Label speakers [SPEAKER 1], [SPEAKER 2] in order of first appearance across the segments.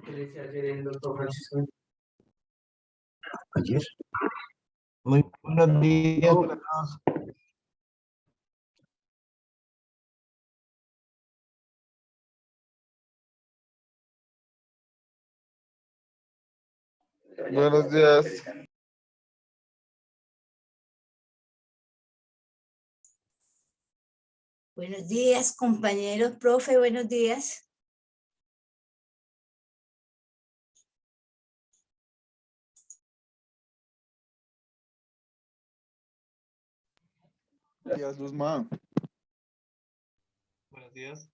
[SPEAKER 1] ¿Qué le decía ayer el doctor Francisco?
[SPEAKER 2] Ayer. Muy buenos días para todos.
[SPEAKER 3] Buenos días.
[SPEAKER 4] Buenos días, compañeros, profe, buenos días.
[SPEAKER 3] Buenos días, Luzma.
[SPEAKER 1] Buenos días.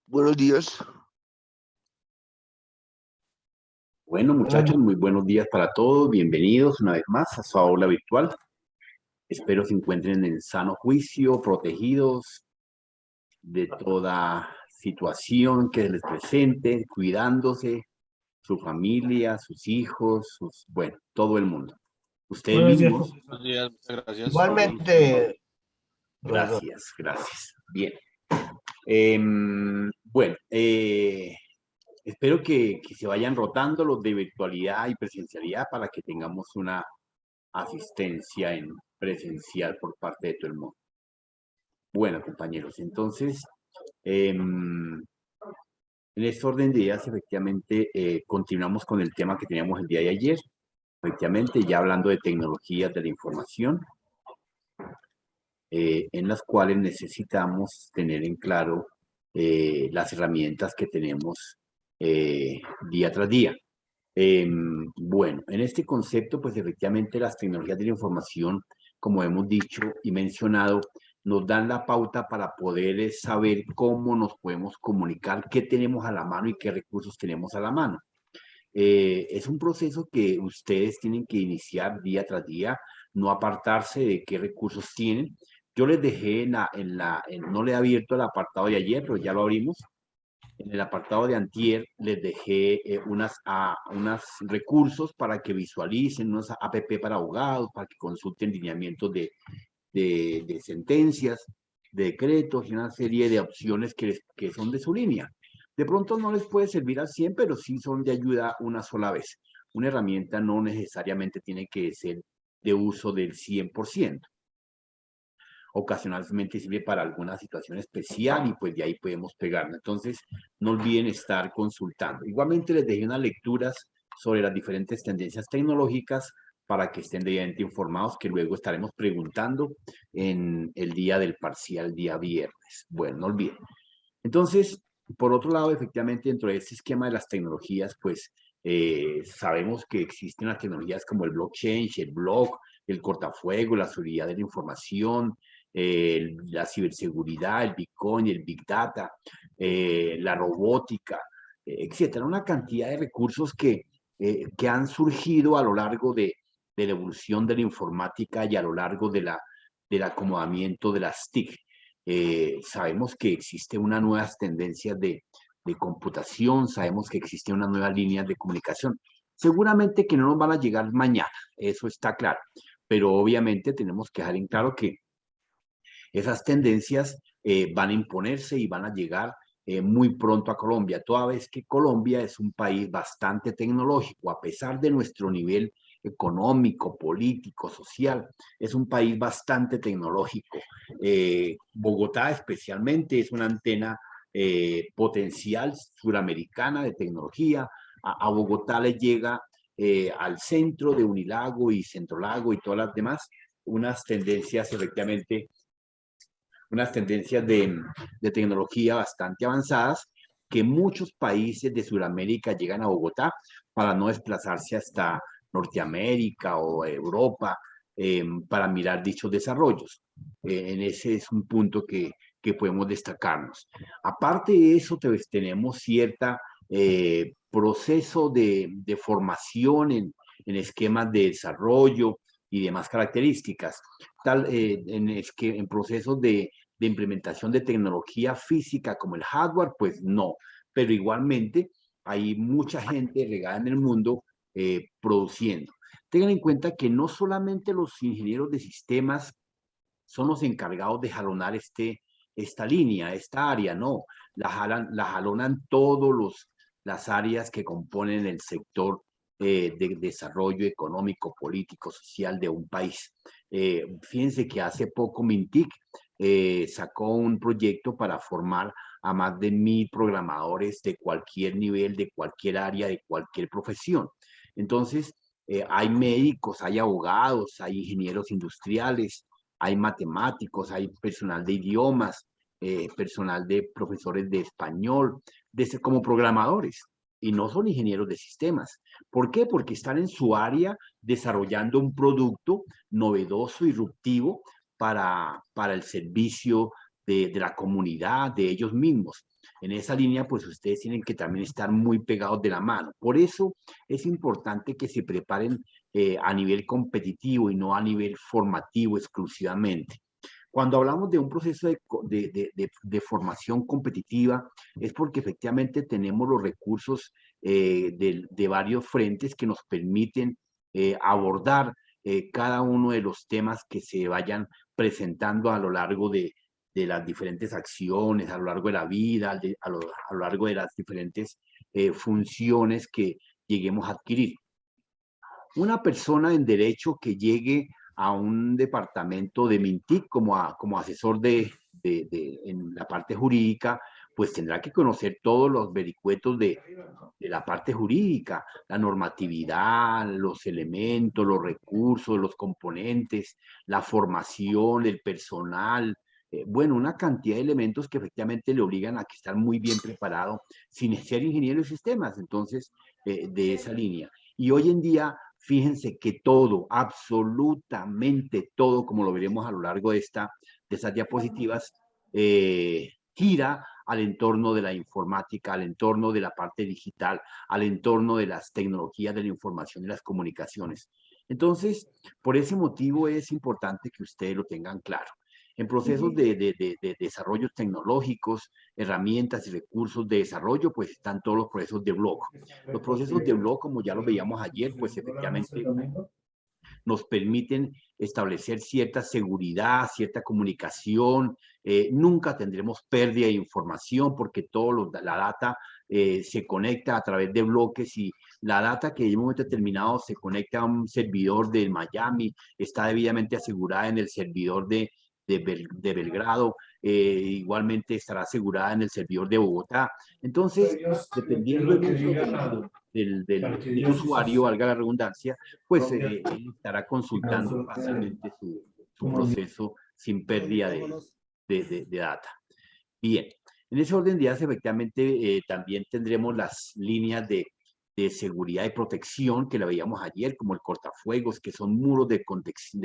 [SPEAKER 3] Buenos días.
[SPEAKER 2] Bueno, muchachos, muy buenos días para todos. Bienvenidos una vez más a su aula virtual. Espero se encuentren en sano juicio, protegidos de toda situación que les presente, cuidándose, su familia, sus hijos, bueno, todo el mundo. Ustedes
[SPEAKER 1] Buenos días,
[SPEAKER 2] mismos.
[SPEAKER 1] profesor.
[SPEAKER 3] Buenos días, muchas gracias.
[SPEAKER 2] Igualmente. Gracias, gracias. Bien. Bueno, espero que se vayan rotando los de virtualidad y presencialidad para que tengamos una asistencia en presencial por parte de todo el mundo. Bueno, compañeros, entonces, en este orden de ideas, efectivamente, continuamos con el tema que teníamos el día de ayer. Efectivamente, ya hablando de tecnologías de la información, en las cuales necesitamos tener en claro las herramientas que tenemos día tras día. Bueno, en este concepto, pues efectivamente las tecnologías de la información, como hemos dicho y mencionado, nos dan la pauta para poder saber cómo nos podemos comunicar, qué tenemos a la mano y qué recursos tenemos a la mano. Es un proceso que ustedes tienen que iniciar día tras día, no apartarse de qué recursos tienen. Yo les dejé no le he abierto el apartado de ayer, pero ya lo abrimos. En el apartado de antier les dejé unos recursos para que visualicen, unos app para abogados, para que consulten lineamientos de sentencias, de decretos y una serie de opciones que son de su línea. De pronto no les puede servir al 100, pero sí son de ayuda una sola vez. Una herramienta no necesariamente tiene que ser de uso del 100%. Ocasionalmente sirve para alguna situación especial y pues de ahí podemos pegarla. Entonces, no olviden estar consultando. Igualmente les dejé unas lecturas sobre las diferentes tendencias tecnológicas para que estén debidamente informados, que luego estaremos preguntando en el día del parcial, día viernes. Bueno, no olviden. Entonces, por otro lado, efectivamente, dentro de este esquema de las tecnologías, pues sabemos que existen las tecnologías como el blockchain, el blog, el cortafuego, la seguridad de la información, la ciberseguridad, el Bitcoin, el Big Data, la robótica, etcétera. Una cantidad de recursos que han surgido a lo largo de la evolución de la informática y a lo largo del acomodamiento de las TIC. Sabemos que existe una nuevas tendencias de computación, sabemos que existen unas nuevas líneas de comunicación. Seguramente que no nos van a llegar mañana, eso está claro, pero obviamente tenemos que dejar en claro que esas tendencias van a imponerse y van a llegar muy pronto a Colombia, toda vez que Colombia es un país bastante tecnológico, a pesar de nuestro nivel económico, político, social, es un país bastante tecnológico. Bogotá especialmente es una antena potencial suramericana de tecnología. A Bogotá le llega al centro de Unilago y Centrolago y todas las demás, unas tendencias efectivamente unas tendencias de tecnología bastante avanzadas que muchos países de Sudamérica llegan a Bogotá para no desplazarse hasta Norteamérica o Europa para mirar dichos desarrollos. En ese es un punto que podemos destacarnos. Aparte de eso, tenemos cierta proceso de formación en esquemas de desarrollo y demás características, en procesos de implementación de tecnología física como el hardware, pues no, pero igualmente hay mucha gente regada en el mundo produciendo. Tengan en cuenta que no solamente los ingenieros de sistemas son los encargados de jalonar esta línea, esta área, no, la jalonan todos las áreas que componen el sector de desarrollo económico, político, social de un país. Fíjense que hace poco Mintic sacó un proyecto para formar a más de 1000 programadores de cualquier nivel, de cualquier área, de cualquier profesión. Entonces, hay médicos, hay abogados, hay ingenieros industriales, hay matemáticos, hay personal de idiomas, personal de profesores de español, como programadores, y no son ingenieros de sistemas. ¿Por qué? Porque están en su área desarrollando un producto novedoso, disruptivo, para el servicio de la comunidad, de ellos mismos. En esa línea, pues ustedes tienen que también estar muy pegados de la mano. Por eso es importante que se preparen a nivel competitivo y no a nivel formativo exclusivamente. Cuando hablamos de un proceso de formación competitiva, es porque efectivamente tenemos los recursos de varios frentes que nos permiten abordar cada uno de los temas que se vayan presentando a lo largo de las diferentes acciones, a lo largo de la vida, a lo largo de las diferentes funciones que lleguemos a adquirir. Una persona en derecho que llegue a un departamento de Mintic como asesor en la parte jurídica, pues tendrá que conocer todos los vericuetos de la parte jurídica, la normatividad, los elementos, los recursos, los componentes, la formación, el personal, bueno, una cantidad de elementos que efectivamente le obligan a que estar muy bien preparado sin ser ingeniero de sistemas, entonces, de esa línea. Y hoy en día, fíjense que todo, absolutamente todo, como lo veremos a lo largo de estas diapositivas, gira al entorno de la informática, al entorno de la parte digital, al entorno de las tecnologías de la información y las comunicaciones. Entonces, por ese motivo es importante que ustedes lo tengan claro. En procesos de desarrollos tecnológicos, herramientas y recursos de desarrollo, pues están todos los procesos de blog. Los procesos de blog, como ya lo veíamos ayer, pues efectivamente nos permiten establecer cierta seguridad, cierta comunicación. Nunca tendremos pérdida de información porque la data se conecta a través de bloques y la data que en un momento determinado se conecta a un servidor de Miami está debidamente asegurada en el servidor de Belgrado, igualmente estará asegurada en el servidor de Bogotá. Entonces, dependiendo del uso del usuario, valga la redundancia, pues él estará consultando fácilmente su proceso sin pérdida de data. Bien, en ese orden de ideas, efectivamente, también tendremos las líneas de seguridad y protección que la veíamos ayer, como el cortafuegos, que son muros de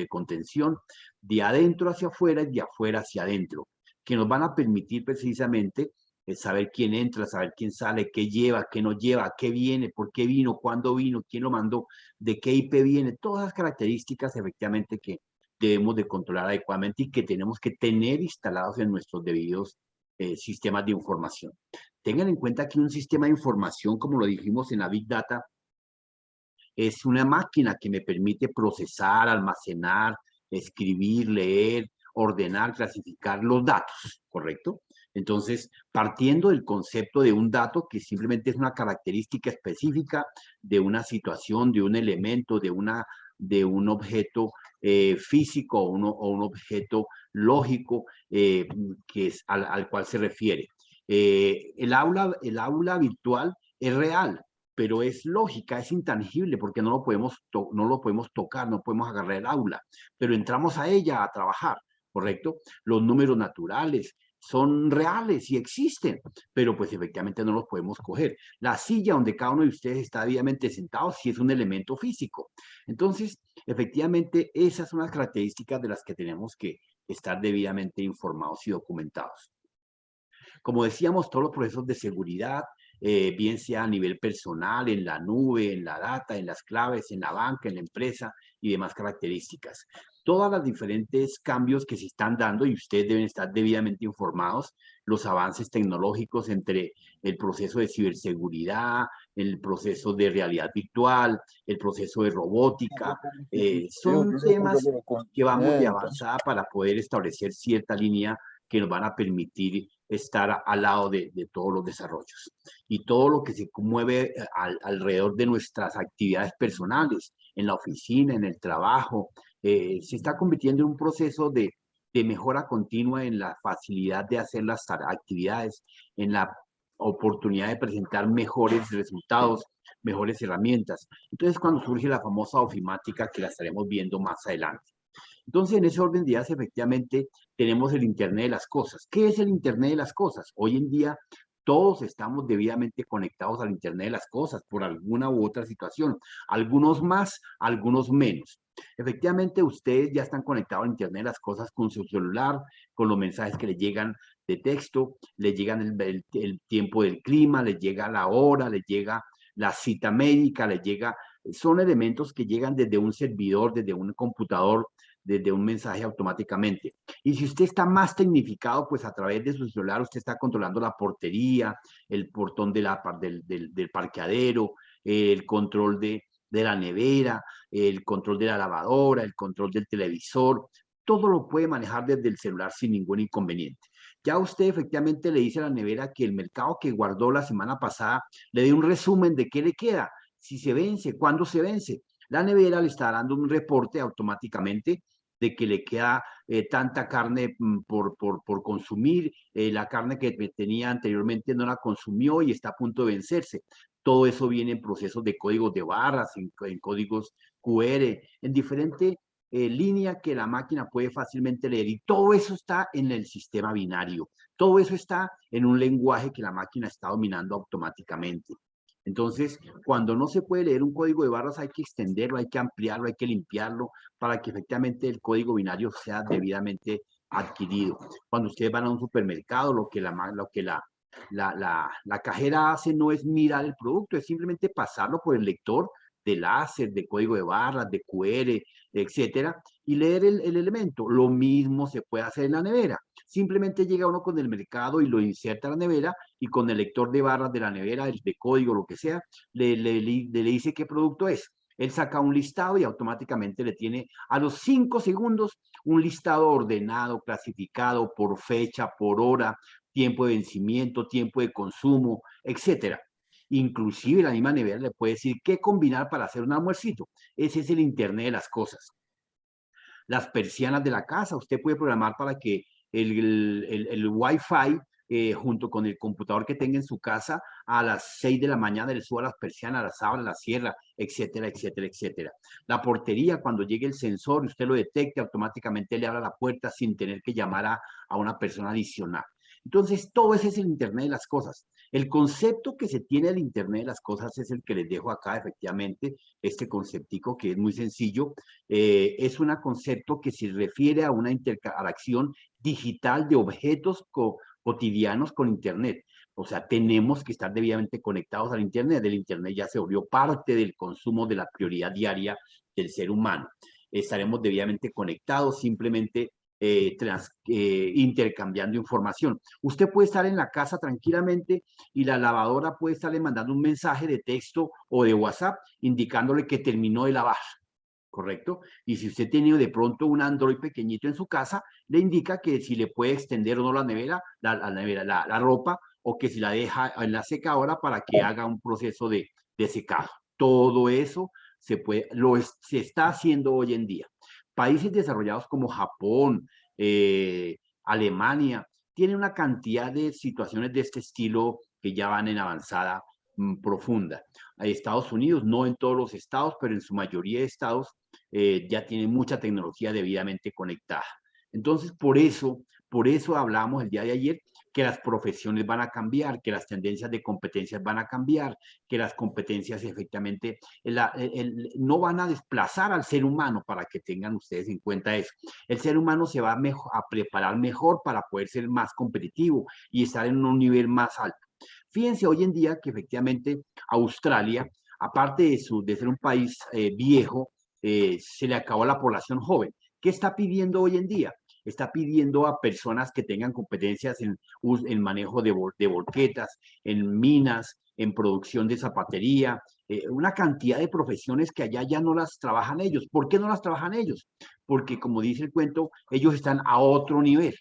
[SPEAKER 2] contención de adentro hacia afuera y de afuera hacia adentro, que nos van a permitir precisamente saber quién entra, saber quién sale, qué lleva, qué no lleva, qué viene, por qué vino, cuándo vino, quién lo mandó, de qué IP viene, todas las características efectivamente que debemos de controlar adecuadamente y que tenemos que tener instalados en nuestros debidos sistemas de información. Tengan en cuenta que un sistema de información, como lo dijimos en la Big Data, es una máquina que me permite procesar, almacenar, escribir, leer, ordenar, clasificar los datos, ¿correcto? Entonces, partiendo del concepto de un dato que simplemente es una característica específica de una situación, de un elemento, de un objeto físico o un objeto lógico al cual se refiere. El aula virtual es real, pero es lógica, es intangible, porque no lo podemos tocar, no podemos agarrar el aula, pero entramos a ella a trabajar. ¿correcto? Los números naturales son reales y existen, pero pues efectivamente no los podemos coger. La silla donde cada uno de ustedes está debidamente sentado sí es un elemento físico. Entonces, efectivamente, esas son las características de las que tenemos que estar debidamente informados y documentados. Como decíamos, todos los procesos de seguridad, bien sea a nivel personal, en la nube, en la data, en las claves, en la banca, en la empresa y demás características. Todas las diferentes cambios que se están dando y ustedes deben estar debidamente informados, los avances tecnológicos entre el proceso de ciberseguridad, el proceso de realidad virtual, el proceso de robótica, son temas que vamos de avanzada para poder establecer cierta línea que nos van a permitir estar al lado de todos los desarrollos. Y todo lo que se mueve alrededor de nuestras actividades personales, en la oficina, en el trabajo, se está convirtiendo en un proceso de mejora continua en la facilidad de hacer las actividades, en la oportunidad de presentar mejores resultados, mejores herramientas. Entonces, cuando surge la famosa ofimática, que la estaremos viendo más adelante. Entonces, en ese orden de ideas, efectivamente, tenemos el Internet de las cosas. ¿Qué es el Internet de las cosas? Hoy en día, todos estamos debidamente conectados al Internet de las cosas por alguna u otra situación. Algunos más, algunos menos. Efectivamente, ustedes ya están conectados al Internet de las cosas con su celular, con los mensajes que les llegan de texto, les llegan el tiempo del clima, les llega la hora, les llega la cita médica, les llega... Son elementos que llegan desde un servidor, desde un computador, desde un mensaje automáticamente. Y si usted está más tecnificado, pues a través de su celular usted está controlando la portería, el portón de del parqueadero, el control de la nevera, el control de la lavadora, el control del televisor. Todo lo puede manejar desde el celular sin ningún inconveniente. Ya usted efectivamente le dice a la nevera que el mercado que guardó la semana pasada le dé un resumen de qué le queda, si se vence, cuándo se vence. La nevera le está dando un reporte automáticamente de que le queda tanta carne por consumir, la carne que tenía anteriormente no la consumió y está a punto de vencerse. Todo eso viene en procesos de códigos de barras, en códigos QR, en diferente línea que la máquina puede fácilmente leer. Y todo eso está en el sistema binario. Todo eso está en un lenguaje que la máquina está dominando automáticamente. Entonces, cuando no se puede leer un código de barras, hay que extenderlo, hay que ampliarlo, hay que limpiarlo para que efectivamente el código binario sea debidamente adquirido. Cuando ustedes van a un supermercado, lo que la cajera hace no es mirar el producto, es simplemente pasarlo por el lector de láser, de código de barras, de QR, etcétera, y leer el elemento. Lo mismo se puede hacer en la nevera. Simplemente llega uno con el mercado y lo inserta a la nevera y con el lector de barras de la nevera, de código, lo que sea, le dice qué producto es. Él saca un listado y automáticamente le tiene a los 5 segundos un listado ordenado, clasificado por fecha, por hora, tiempo de vencimiento, tiempo de consumo, etcétera. Inclusive la misma nevera le puede decir qué combinar para hacer un almuercito. Ese es el Internet de las cosas. Las persianas de la casa, usted puede programar para que el Wi-Fi junto con el computador que tenga en su casa, a las 6 de la mañana le suba las persianas, las abra, las cierra, etcétera, etcétera, etcétera. La portería, cuando llegue el sensor, usted lo detecte, automáticamente le abra la puerta sin tener que llamar a una persona adicional. Entonces, todo ese es el Internet de las cosas. El concepto que se tiene del Internet de las cosas es el que les dejo acá, efectivamente, este conceptico que es muy sencillo. Es un concepto que se refiere a una interacción digital de objetos cotidianos con Internet. O sea, tenemos que estar debidamente conectados al Internet. El Internet ya se volvió parte del consumo de la prioridad diaria del ser humano. Estaremos debidamente conectados, simplemente intercambiando información. Usted puede estar en la casa tranquilamente y la lavadora puede estarle mandando un mensaje de texto o de WhatsApp indicándole que terminó de lavar. ¿Correcto? Y si usted tiene de pronto un Android pequeñito en su casa, le indica que si le puede extender o no la nevera, la ropa, o que si la deja en la secadora para que haga un proceso de secado. Todo eso se está haciendo hoy en día. Países desarrollados como Japón, Alemania, tienen una cantidad de situaciones de este estilo que ya van en avanzada profunda. Estados Unidos, no en todos los estados, pero en su mayoría de estados ya tienen mucha tecnología debidamente conectada. Entonces, por eso hablamos el día de ayer que las profesiones van a cambiar, que las tendencias de competencias van a cambiar, que las competencias efectivamente no van a desplazar al ser humano, para que tengan ustedes en cuenta eso. El ser humano se va a preparar mejor para poder ser más competitivo y estar en un nivel más alto. Fíjense hoy en día que efectivamente Australia, aparte de ser un país viejo, se le acabó la población joven. ¿Qué está pidiendo hoy en día? Está pidiendo a personas que tengan competencias en manejo de volquetas, en minas, en producción de zapatería, una cantidad de profesiones que allá ya no las trabajan ellos. ¿Por qué no las trabajan ellos? Porque, como dice el cuento, ellos están a otro nivel.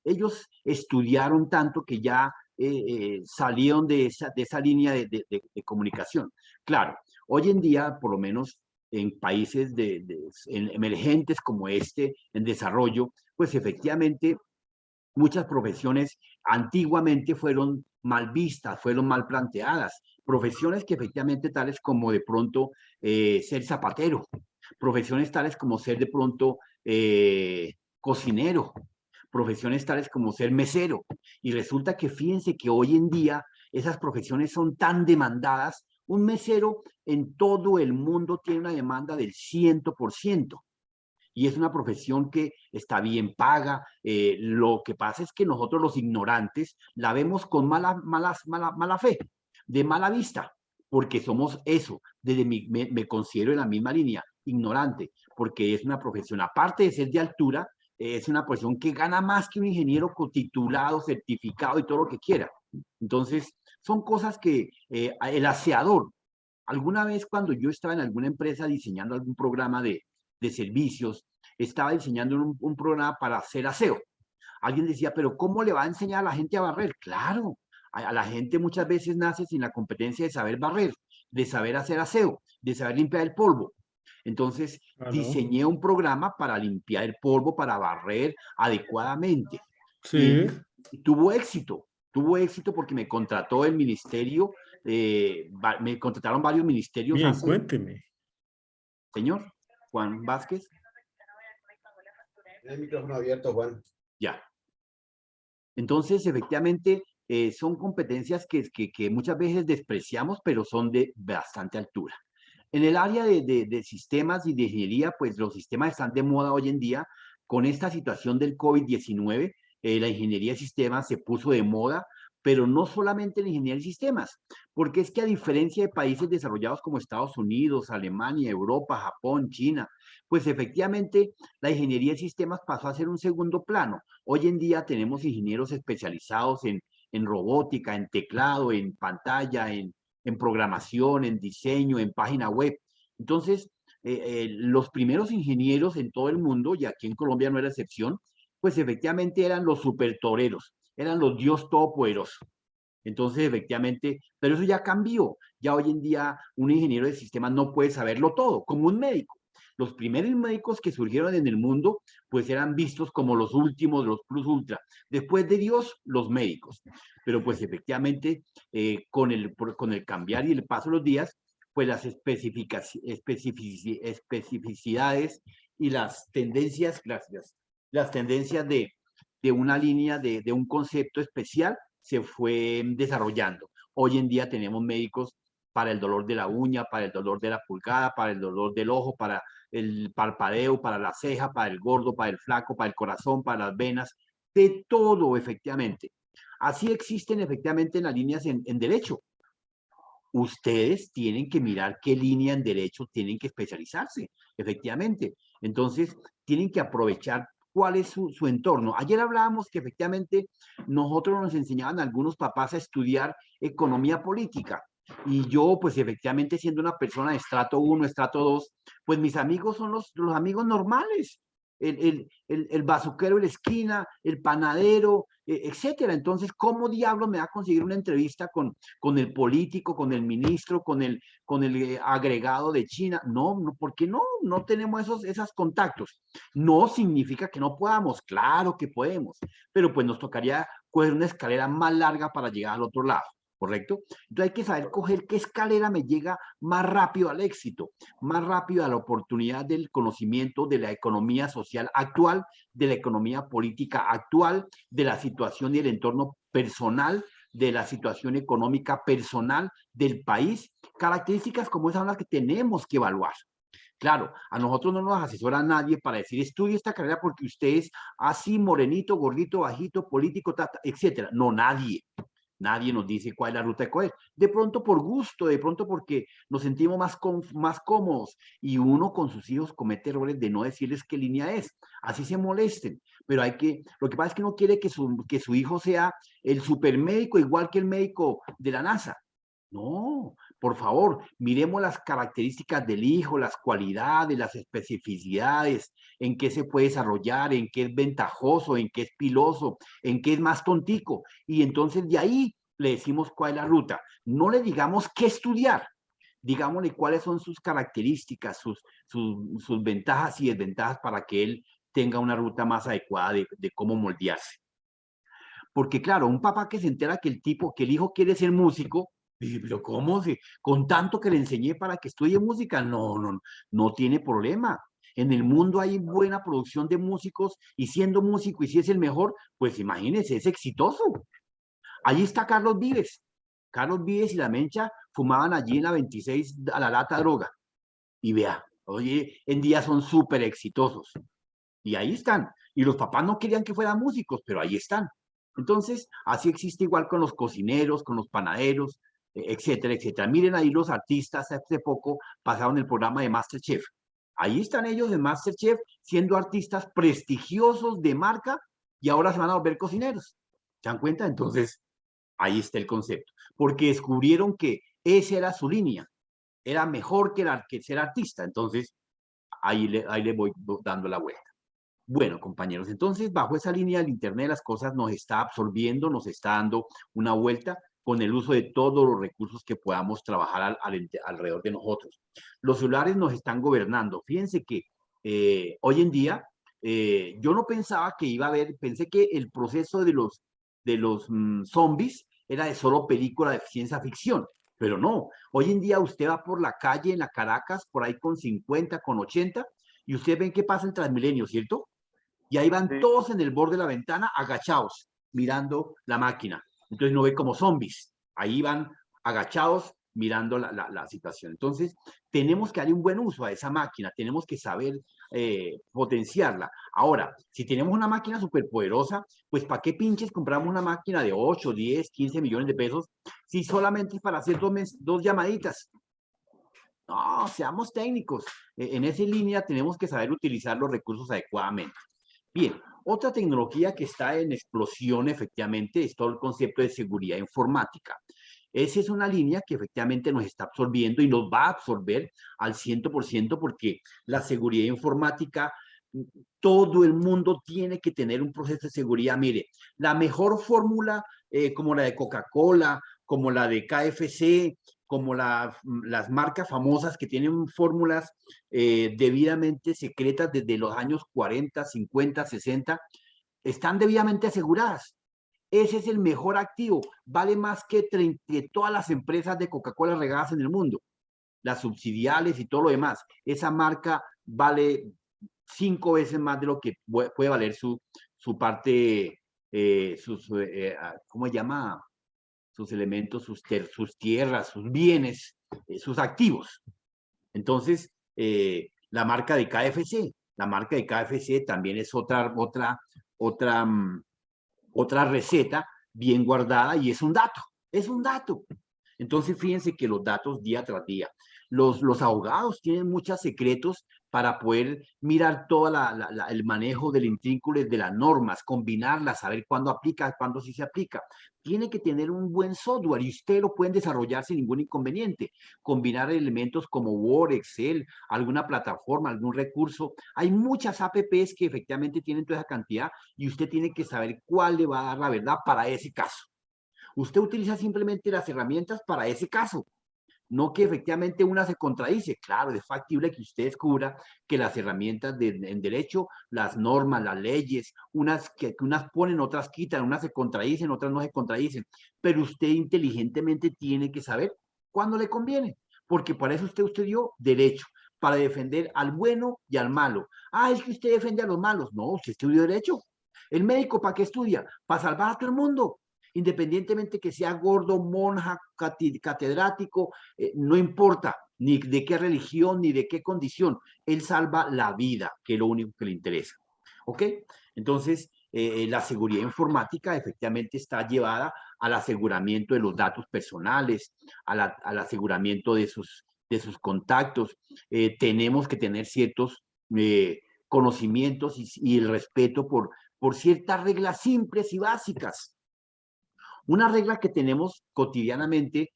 [SPEAKER 2] Ellos estudiaron tanto que ya salieron de esa línea de comunicación. Claro, hoy en día, por lo menos en países emergentes como este, en desarrollo, pues efectivamente muchas profesiones antiguamente fueron mal vistas, fueron mal planteadas. Profesiones que efectivamente tales como de pronto ser zapatero, profesiones tales como ser de pronto cocinero, profesiones tales como ser mesero. Y resulta que fíjense que hoy en día esas profesiones son tan demandadas. Un mesero en todo el mundo tiene una demanda del 100%. Y es una profesión que está bien paga. Lo que pasa es que nosotros los ignorantes la vemos con mala fe, de mala vista, porque somos eso. Me considero en la misma línea, ignorante, porque es una profesión, aparte de ser de altura, es una profesión que gana más que un ingeniero titulado, certificado y todo lo que quiera. Entonces, son cosas que el aseador, alguna vez cuando yo estaba en alguna empresa diseñando algún programa de servicios, estaba diseñando un programa para hacer aseo. Alguien decía, pero ¿cómo le va a enseñar a la gente a barrer? Claro, a la gente muchas veces nace sin la competencia de saber barrer, de saber hacer aseo, de saber limpiar el polvo. Entonces, diseñé un programa para limpiar el polvo, para barrer adecuadamente.
[SPEAKER 5] Sí.
[SPEAKER 2] Y tuvo éxito porque me contrató el ministerio, me contrataron varios ministerios.
[SPEAKER 5] Bien, cuénteme.
[SPEAKER 2] Señor Juan Vázquez.
[SPEAKER 1] El micrófono abierto, Juan.
[SPEAKER 2] Ya. Entonces, efectivamente, son competencias que muchas veces despreciamos, pero son de bastante altura. En el área de sistemas y de ingeniería, pues los sistemas están de moda hoy en día. Con esta situación del COVID-19, la ingeniería de sistemas se puso de moda, pero no solamente la ingeniería de sistemas, porque es que a diferencia de países desarrollados como Estados Unidos, Alemania, Europa, Japón, China, pues efectivamente la ingeniería de sistemas pasó a ser un segundo plano. Hoy en día tenemos ingenieros especializados en robótica, en teclado, en pantalla, en programación, en diseño, en página web. Entonces, los primeros ingenieros en todo el mundo, y aquí en Colombia no era excepción, pues efectivamente eran los supertoreros, eran los Dios todopoderosos. Entonces, efectivamente, pero eso ya cambió. Ya hoy en día un ingeniero de sistemas no puede saberlo todo, como un médico. Los primeros médicos que surgieron en el mundo, pues eran vistos como los últimos, los plus ultra. Después de Dios, los médicos. Pero pues efectivamente, con el cambiar y el paso de los días, pues las especificidades y las tendencias, las tendencias de una línea, de un concepto especial, se fue desarrollando. Hoy en día tenemos médicos para el dolor de la uña, para el dolor de la pulgada, para el dolor del ojo, para el parpadeo, para la ceja, para el gordo, para el flaco, para el corazón, para las venas, de todo efectivamente. Así existen efectivamente en las líneas en derecho. Ustedes tienen que mirar qué línea en derecho tienen que especializarse, efectivamente. Entonces, tienen que aprovechar cuál es su entorno. Ayer hablábamos que efectivamente nosotros nos enseñaban a algunos papás a estudiar economía política. Y yo, pues efectivamente, siendo una persona de estrato 1, estrato 2, pues mis amigos son los amigos normales. El bazuquero de la esquina, el panadero, etcétera. Entonces, ¿cómo diablos me va a conseguir una entrevista con el político, con el ministro, con el agregado de China? No, ¿por qué no? No tenemos esos contactos. No significa que no podamos, claro que podemos, pero pues nos tocaría coger una escalera más larga para llegar al otro lado. ¿correcto? Entonces hay que saber coger qué escalera me llega más rápido al éxito, más rápido a la oportunidad del conocimiento de la economía social actual, de la economía política actual, de la situación y el entorno personal, de la situación económica personal del país. Características como esas son las que tenemos que evaluar. Claro, a nosotros no nos asesora nadie para decir, estudie esta carrera porque usted es así, morenito, gordito, bajito, político, etcétera. No, nadie. Nadie nos dice cuál es la ruta de coger. De pronto por gusto, de pronto porque nos sentimos más cómodos y uno con sus hijos comete errores de no decirles qué línea es. Así se molesten. Pero lo que pasa es que uno quiere que su hijo sea el supermédico igual que el médico de la NASA. No, por favor, miremos las características del hijo, las cualidades, las especificidades, en qué se puede desarrollar, en qué es ventajoso, en qué es piloso, en qué es más tontico. Y entonces de ahí le decimos cuál es la ruta. No le digamos qué estudiar, digámosle cuáles son sus características, sus ventajas y desventajas para que él tenga una ruta más adecuada de cómo moldearse. Porque claro, un papá que se entera que el hijo quiere ser músico, dice, pero ¿cómo? Con tanto que le enseñé para que estudie música, no tiene problema. En el mundo hay buena producción de músicos y siendo músico y si es el mejor, pues imagínense, es exitoso. Allí está Carlos Vives. Carlos Vives y La Mencha fumaban allí en la 26 a la lata droga. Y vea, oye, en día son súper exitosos. Y ahí están. Y los papás no querían que fueran músicos, pero ahí están. Entonces, así existe igual con los cocineros, con los panaderos, etcétera, etcétera. Miren ahí los artistas, hace poco pasaron el programa de MasterChef. Ahí están ellos en MasterChef siendo artistas prestigiosos de marca y ahora se van a volver cocineros. ¿Se dan cuenta? Entonces, ahí está el concepto. Porque descubrieron que esa era su línea. Era mejor que ser artista. Entonces, ahí le voy dando la vuelta. Bueno, compañeros, entonces bajo esa línea del Internet las cosas nos está absorbiendo, nos está dando una vuelta con el uso de todos los recursos que podamos trabajar alrededor de nosotros. Los celulares nos están gobernando. Fíjense que hoy en día yo no pensaba que iba a haber, pensé que el proceso de los zombies era de solo película de ciencia ficción, pero no. Hoy en día usted va por la calle en la Caracas, por ahí con 50, con 80, y ustedes ven qué pasa en Transmilenio, ¿cierto? Y ahí van todos en el borde de la ventana agachados, mirando la máquina. Entonces no ve como zombies. Ahí van agachados mirando la situación. Entonces tenemos que darle un buen uso a esa máquina, tenemos que saber potenciarla. Ahora, si tenemos una máquina superpoderosa, pues ¿para qué pinches compramos una máquina de 8, 10, 15 millones de pesos si solamente es para hacer dos llamaditas? No, seamos técnicos. En esa línea tenemos que saber utilizar los recursos adecuadamente. Bien, otra tecnología que está en explosión efectivamente es todo el concepto de seguridad informática. Esa es una línea que efectivamente nos está absorbiendo y nos va a absorber al 100% porque la seguridad informática, todo el mundo tiene que tener un proceso de seguridad. Mire, la mejor fórmula como la de Coca-Cola, como la de KFC, como las marcas famosas que tienen fórmulas debidamente secretas desde los años 40, 50, 60, están debidamente aseguradas. Ese es el mejor activo, vale más que todas las empresas de Coca-Cola regadas en el mundo, las subsidiarias y todo lo demás. Esa marca vale 5 veces más de lo que puede valer su parte, ¿cómo se llama? Sus elementos, sus tierras, sus bienes, sus activos. Entonces, la marca de KFC también es otra receta bien guardada y es un dato. Entonces, fíjense que los datos día tras día. Los abogados tienen muchos secretos para poder mirar todo el manejo del intrínculo de las normas, combinarlas, saber cuándo aplica, cuándo sí se aplica. Tiene que tener un buen software y usted lo pueden desarrollar sin ningún inconveniente. Combinar elementos como Word, Excel, alguna plataforma, algún recurso. Hay muchas apps que efectivamente tienen toda esa cantidad y usted tiene que saber cuál le va a dar la verdad para ese caso. Usted utiliza simplemente las herramientas para ese caso. no que efectivamente una se contradice. Claro, es factible que usted descubra que las herramientas en derecho, las normas, las leyes, que unas ponen, otras quitan, unas se contradicen, otras no se contradicen, pero usted inteligentemente tiene que saber cuándo le conviene, porque para eso usted estudió derecho, para defender al bueno y al malo. Ah, es que usted defiende a los malos. No, usted estudió derecho. El médico, ¿para qué estudia? Para salvar a todo el mundo, independientemente que sea gordo, monja, catedrático, no importa ni de qué religión ni de qué condición, él salva la vida, que es lo único que le interesa. ¿Ok? Entonces, la seguridad informática efectivamente está llevada al aseguramiento de los datos personales, al aseguramiento de sus contactos. Tenemos que tener ciertos conocimientos y el respeto por ciertas reglas simples y básicas. Una regla que tenemos cotidianamente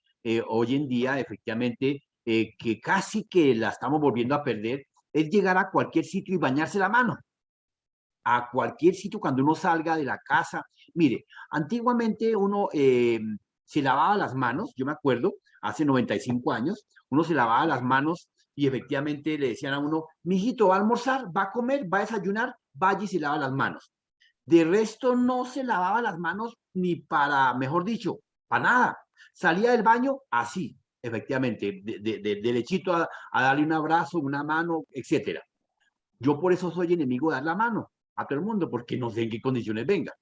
[SPEAKER 2] hoy en día, efectivamente, que casi que la estamos volviendo a perder, es llegar a cualquier sitio y bañarse la mano. A cualquier sitio cuando uno salga de la casa. Mire, antiguamente uno se lavaba las manos, yo me acuerdo, hace 95 años, uno se lavaba las manos y efectivamente le decían a uno, mijito, va a almorzar, va a comer, va a desayunar, vaya y se lava las manos. De resto no se lavaba las manos ni para, mejor dicho, para nada. Salía del baño así, efectivamente, de lechito a darle un abrazo, una mano, etcétera. Yo por eso soy enemigo de dar la mano a todo el mundo, porque no sé en qué condiciones venga.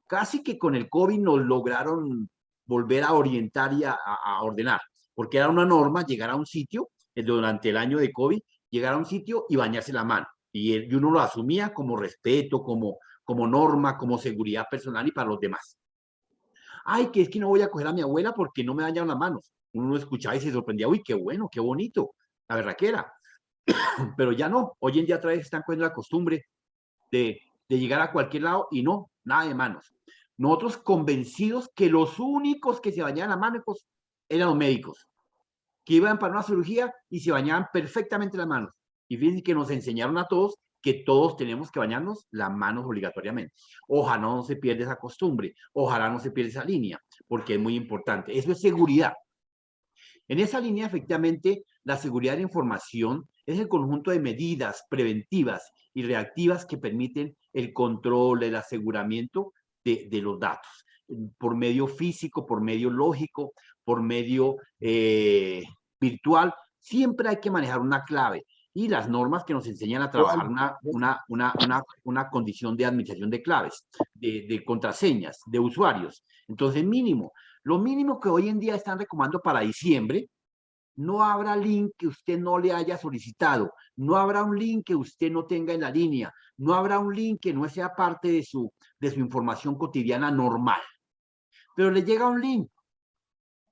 [SPEAKER 2] Casi que con el COVID nos lograron volver a orientar y a ordenar, porque era una norma llegar a un sitio, durante el año de COVID, llegar a un sitio y bañarse la mano. Y uno lo asumía como respeto, como norma, como seguridad personal y para los demás. Ay, que es que no voy a coger a mi abuela porque no me dañaron las manos. Uno lo escuchaba y se sorprendía, uy, qué bueno, qué bonito, la verdad que era. Pero ya no, hoy en día otra vez están con la costumbre de llegar a cualquier lado y no, nada de manos. Nosotros convencidos que los únicos que se bañaban las manos eran los médicos, que iban para una cirugía y se bañaban perfectamente las manos. Y fíjense que nos enseñaron a todos que todos tenemos que bañarnos las manos obligatoriamente. Ojalá no se pierda esa costumbre, ojalá no se pierda esa línea, porque es muy importante. Eso es seguridad. En esa línea, efectivamente, la seguridad de la información es el conjunto de medidas preventivas y reactivas que permiten el control, el aseguramiento de los datos, por medio físico, por medio lógico, por medio virtual. Siempre hay que manejar una clave y las normas que nos enseñan a trabajar una condición de administración de claves, de contraseñas, de usuarios. Entonces, mínimo. Lo mínimo que hoy en día están recomendando para diciembre, no habrá link que usted no le haya solicitado, no habrá un link que usted no tenga en la línea, no habrá un link que no sea parte de su información cotidiana normal. Pero le llega un link.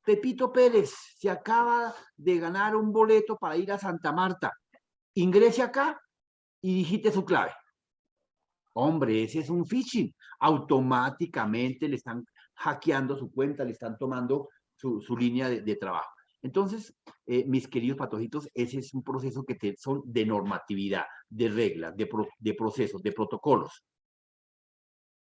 [SPEAKER 2] Pepito Pérez se acaba de ganar un boleto para ir a Santa Marta. Ingrese acá y digite su clave. Hombre, ese es un phishing. Automáticamente le están hackeando su cuenta, le están tomando su línea de trabajo. Entonces, mis queridos patojitos, ese es un proceso que son de normatividad, de reglas, de procesos, de protocolos.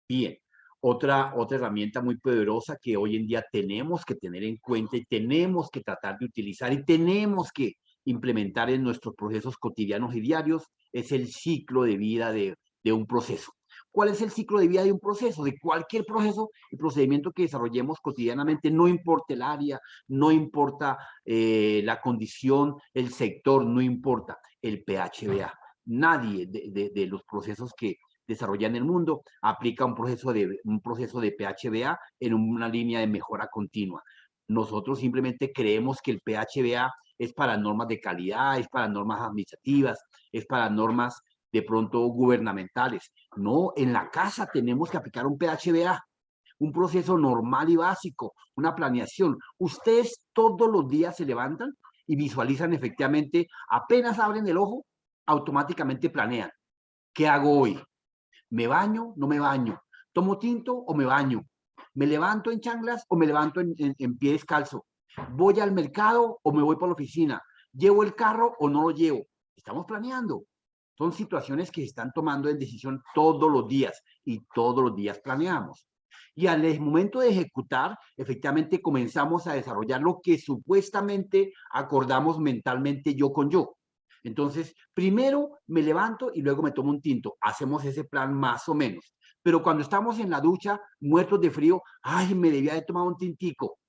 [SPEAKER 2] Bien, otra herramienta muy poderosa que hoy en día tenemos que tener en cuenta y tenemos que tratar de utilizar y tenemos que implementar en nuestros procesos cotidianos y diarios es el ciclo de vida de un proceso. ¿Cuál es el ciclo de vida de un proceso? De cualquier proceso y procedimiento que desarrollemos cotidianamente, no importa el área, no importa la condición, el sector, no importa el PHBA. Nadie de los procesos que desarrollan en el mundo aplica un proceso de PHBA en una línea de mejora continua. Nosotros simplemente creemos que el PHBA es para normas de calidad, es para normas administrativas, es para normas de pronto gubernamentales. No, en la casa tenemos que aplicar un PHBA, un proceso normal y básico, una planeación. Ustedes todos los días se levantan y visualizan efectivamente, apenas abren el ojo, automáticamente planean. ¿Qué hago hoy? ¿Me baño? ¿No me baño? ¿Tomo tinto o me baño? ¿Me levanto en chanclas o me levanto en pie descalzo? ¿Voy al mercado o me voy por la oficina? ¿Llevo el carro o no lo llevo? Estamos planeando. Son situaciones que se están tomando en decisión todos los días y todos los días planeamos. Y al momento de ejecutar, efectivamente comenzamos a desarrollar lo que supuestamente acordamos mentalmente yo con yo. Entonces, primero me levanto y luego me tomo un tinto. Hacemos ese plan más o menos. Pero cuando estamos en la ducha, muertos de frío, ay, me debía de tomar un tintico.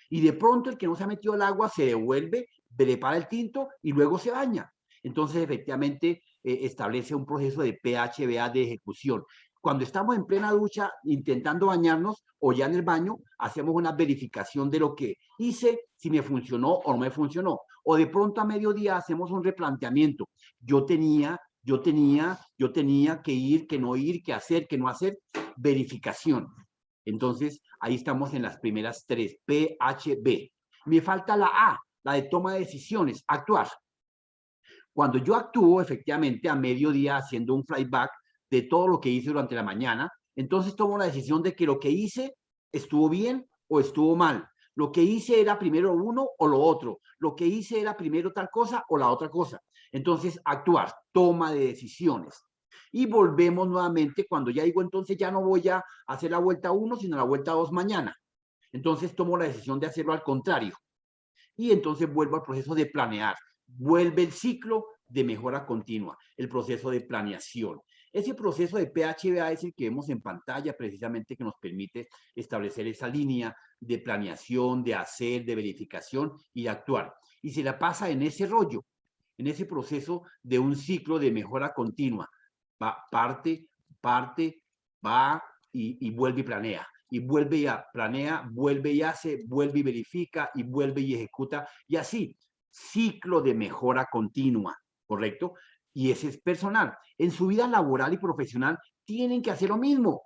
[SPEAKER 2] Y de pronto el que no se ha metido al agua se devuelve, prepara el tinto y luego se baña. Entonces, efectivamente, establece un proceso de PHBA de ejecución. Cuando estamos en plena ducha intentando bañarnos o ya en el baño, hacemos una verificación de lo que hice, si me funcionó o no me funcionó. O de pronto a mediodía hacemos un replanteamiento. Yo tenía que ir, que no ir, que hacer, que no hacer. Verificación. Entonces, ahí estamos en las primeras tres, PHB. Me falta la A, la de toma de decisiones, actuar. Cuando yo actúo, efectivamente, a mediodía haciendo un flashback de todo lo que hice durante la mañana, entonces tomo la decisión de que lo que hice estuvo bien o estuvo mal. Lo que hice era primero uno o lo otro. Lo que hice era primero tal cosa o la otra cosa. Entonces, actuar, toma de decisiones. Y volvemos nuevamente cuando ya digo, entonces ya no voy a hacer la vuelta 1, sino la vuelta 2 mañana. Entonces tomo la decisión de hacerlo al contrario. Y entonces vuelvo al proceso de planear. Vuelve el ciclo de mejora continua, el proceso de planeación. Ese proceso de PHBA es el que vemos en pantalla, precisamente que nos permite establecer esa línea de planeación, de hacer, de verificación y de actuar. Y se la pasa en ese rollo, en ese proceso de un ciclo de mejora continua. Va, parte, va y vuelve y planea. Y vuelve y planea, vuelve y hace, vuelve y verifica, y vuelve y ejecuta. Y así, ciclo de mejora continua, ¿correcto? Y ese es personal. En su vida laboral y profesional tienen que hacer lo mismo.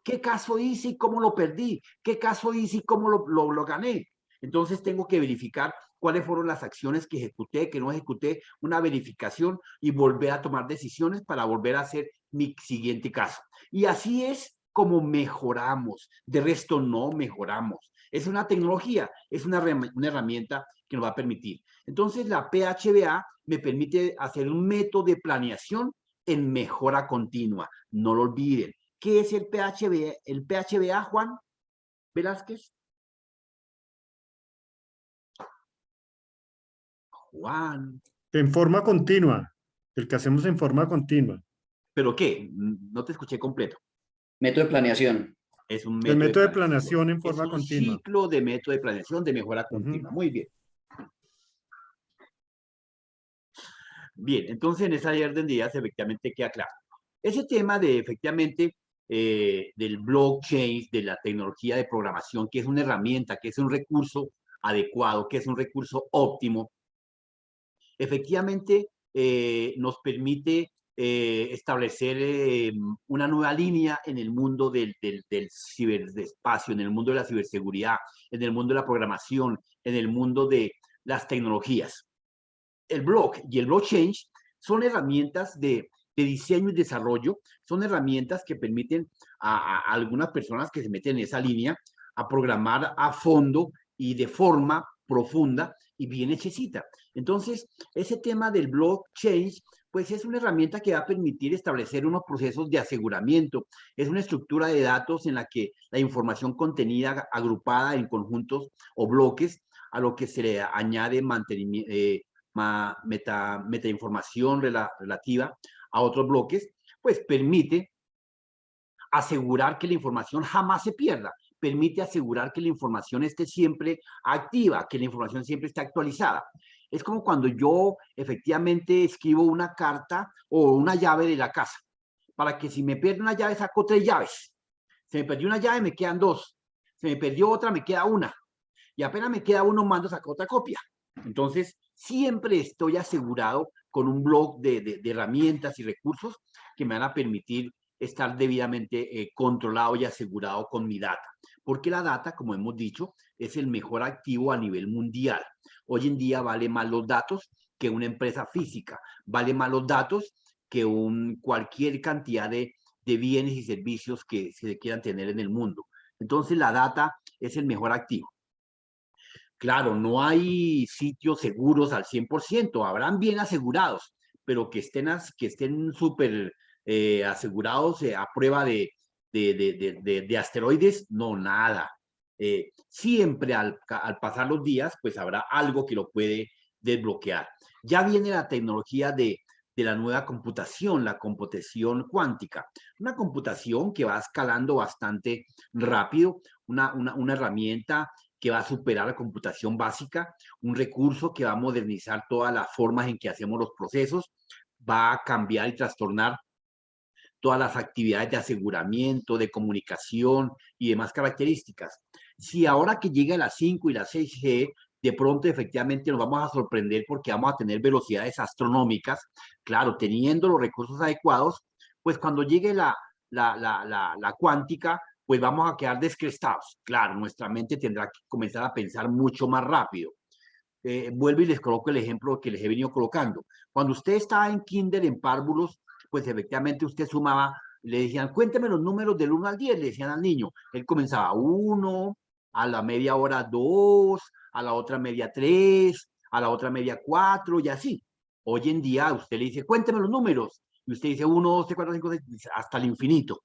[SPEAKER 2] ¿Qué caso hice y cómo lo perdí? ¿Qué caso hice y cómo lo gané? Entonces tengo que verificar cuáles fueron las acciones que ejecuté, que no ejecuté, una verificación y volver a tomar decisiones para volver a hacer mi siguiente caso. Y así es como mejoramos. De resto no mejoramos. Es una tecnología, es una herramienta que nos va a permitir. Entonces la PHBA me permite hacer un método de planeación en mejora continua. No lo olviden. ¿Qué es el PHBA? ¿El PHBA, Juan Velázquez? Juan.
[SPEAKER 5] En forma continua, el que hacemos en forma continua.
[SPEAKER 2] ¿Pero qué? No te escuché completo.
[SPEAKER 1] Método de planeación.
[SPEAKER 2] Es un
[SPEAKER 5] El método de
[SPEAKER 2] planeación.
[SPEAKER 5] planeación en forma continua.
[SPEAKER 2] Es un ciclo de método de planeación de mejora continua. Muy bien. Bien, entonces en esa orden de ideas efectivamente queda claro. Ese tema de efectivamente del blockchain, de la tecnología de programación, que es una herramienta, que es un recurso adecuado, que es un recurso óptimo, efectivamente nos permite establecer una nueva línea en el mundo del ciberespacio, en el mundo de la ciberseguridad, en el mundo de la programación, en el mundo de las tecnologías. El block y el blockchain son herramientas de diseño y desarrollo, son herramientas que permiten a algunas personas que se meten en esa línea a programar a fondo y de forma profunda y bien hechecita. Entonces, ese tema del blockchain, pues es una herramienta que va a permitir establecer unos procesos de aseguramiento. Es una estructura de datos en la que la información contenida, agrupada en conjuntos o bloques, a lo que se le añade metainformación relativa a otros bloques, pues permite asegurar que la información jamás se pierda, permite asegurar que la información esté siempre activa, que la información siempre esté actualizada. Es como cuando yo efectivamente escribo una carta o una llave de la casa, para que si me pierdo una llave saco 3 llaves. Se me perdió una llave, me quedan 2. Se me perdió otra, me queda una. Y apenas me queda uno, mando sacar otra copia. Entonces, siempre estoy asegurado con un blog de herramientas y recursos que me van a permitir estar debidamente controlado y asegurado con mi data. Porque la data, como hemos dicho, es el mejor activo a nivel mundial. Hoy en día vale más los datos que una empresa física. Vale más los datos que cualquier cantidad de bienes y servicios que se quieran tener en el mundo. Entonces, la data es el mejor activo. Claro, no hay sitios seguros al 100%, habrán bien asegurados, pero que estén súper asegurados a prueba de de asteroides, no, nada. Siempre al pasar los días, pues habrá algo que lo puede desbloquear. Ya viene la tecnología de la nueva computación, la computación cuántica. Una computación que va escalando bastante rápido, una herramienta que va a superar la computación básica, un recurso que va a modernizar todas las formas en que hacemos los procesos, va a cambiar y trastornar todas las actividades de aseguramiento, de comunicación y demás características. Si ahora que llega la 5 y la 6G, de pronto efectivamente nos vamos a sorprender porque vamos a tener velocidades astronómicas, claro, teniendo los recursos adecuados, pues cuando llegue la cuántica, pues vamos a quedar descrestados. Claro, nuestra mente tendrá que comenzar a pensar mucho más rápido. Vuelvo y les coloco el ejemplo que les he venido colocando. Cuando usted estaba en kinder, en párvulos, pues efectivamente usted sumaba, le decían, cuénteme los números del 1 al 10, le decían al niño. Él comenzaba 1, a la media hora 2, a la otra media 3, a la otra media 4 y así. Hoy en día usted le dice, cuénteme los números. Y usted dice 1, 2, 3, 4, 5, 6, hasta el infinito.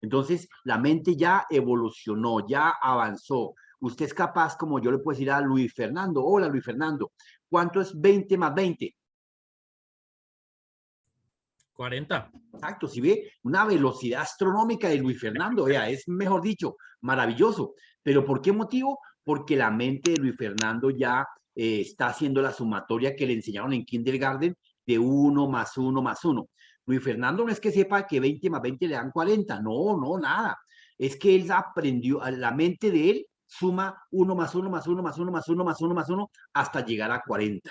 [SPEAKER 2] Entonces, la mente ya evolucionó, ya avanzó. Usted es capaz, como yo le puedo decir a Luis Fernando, hola Luis Fernando, ¿cuánto es 20 más 20?
[SPEAKER 6] 40.
[SPEAKER 2] Exacto, si ve una velocidad astronómica de Luis Fernando, vea, es mejor dicho, maravilloso. ¿Pero por qué motivo? Porque la mente de Luis Fernando ya está haciendo la sumatoria que le enseñaron en kindergarten de 1 más 1 más 1. Luis Fernando no es que sepa que 20 más 20 le dan 40, no, no, nada. Es que él aprendió, la mente de él suma 1 más 1 más 1 más 1 más 1 más 1 más 1 hasta llegar a 40.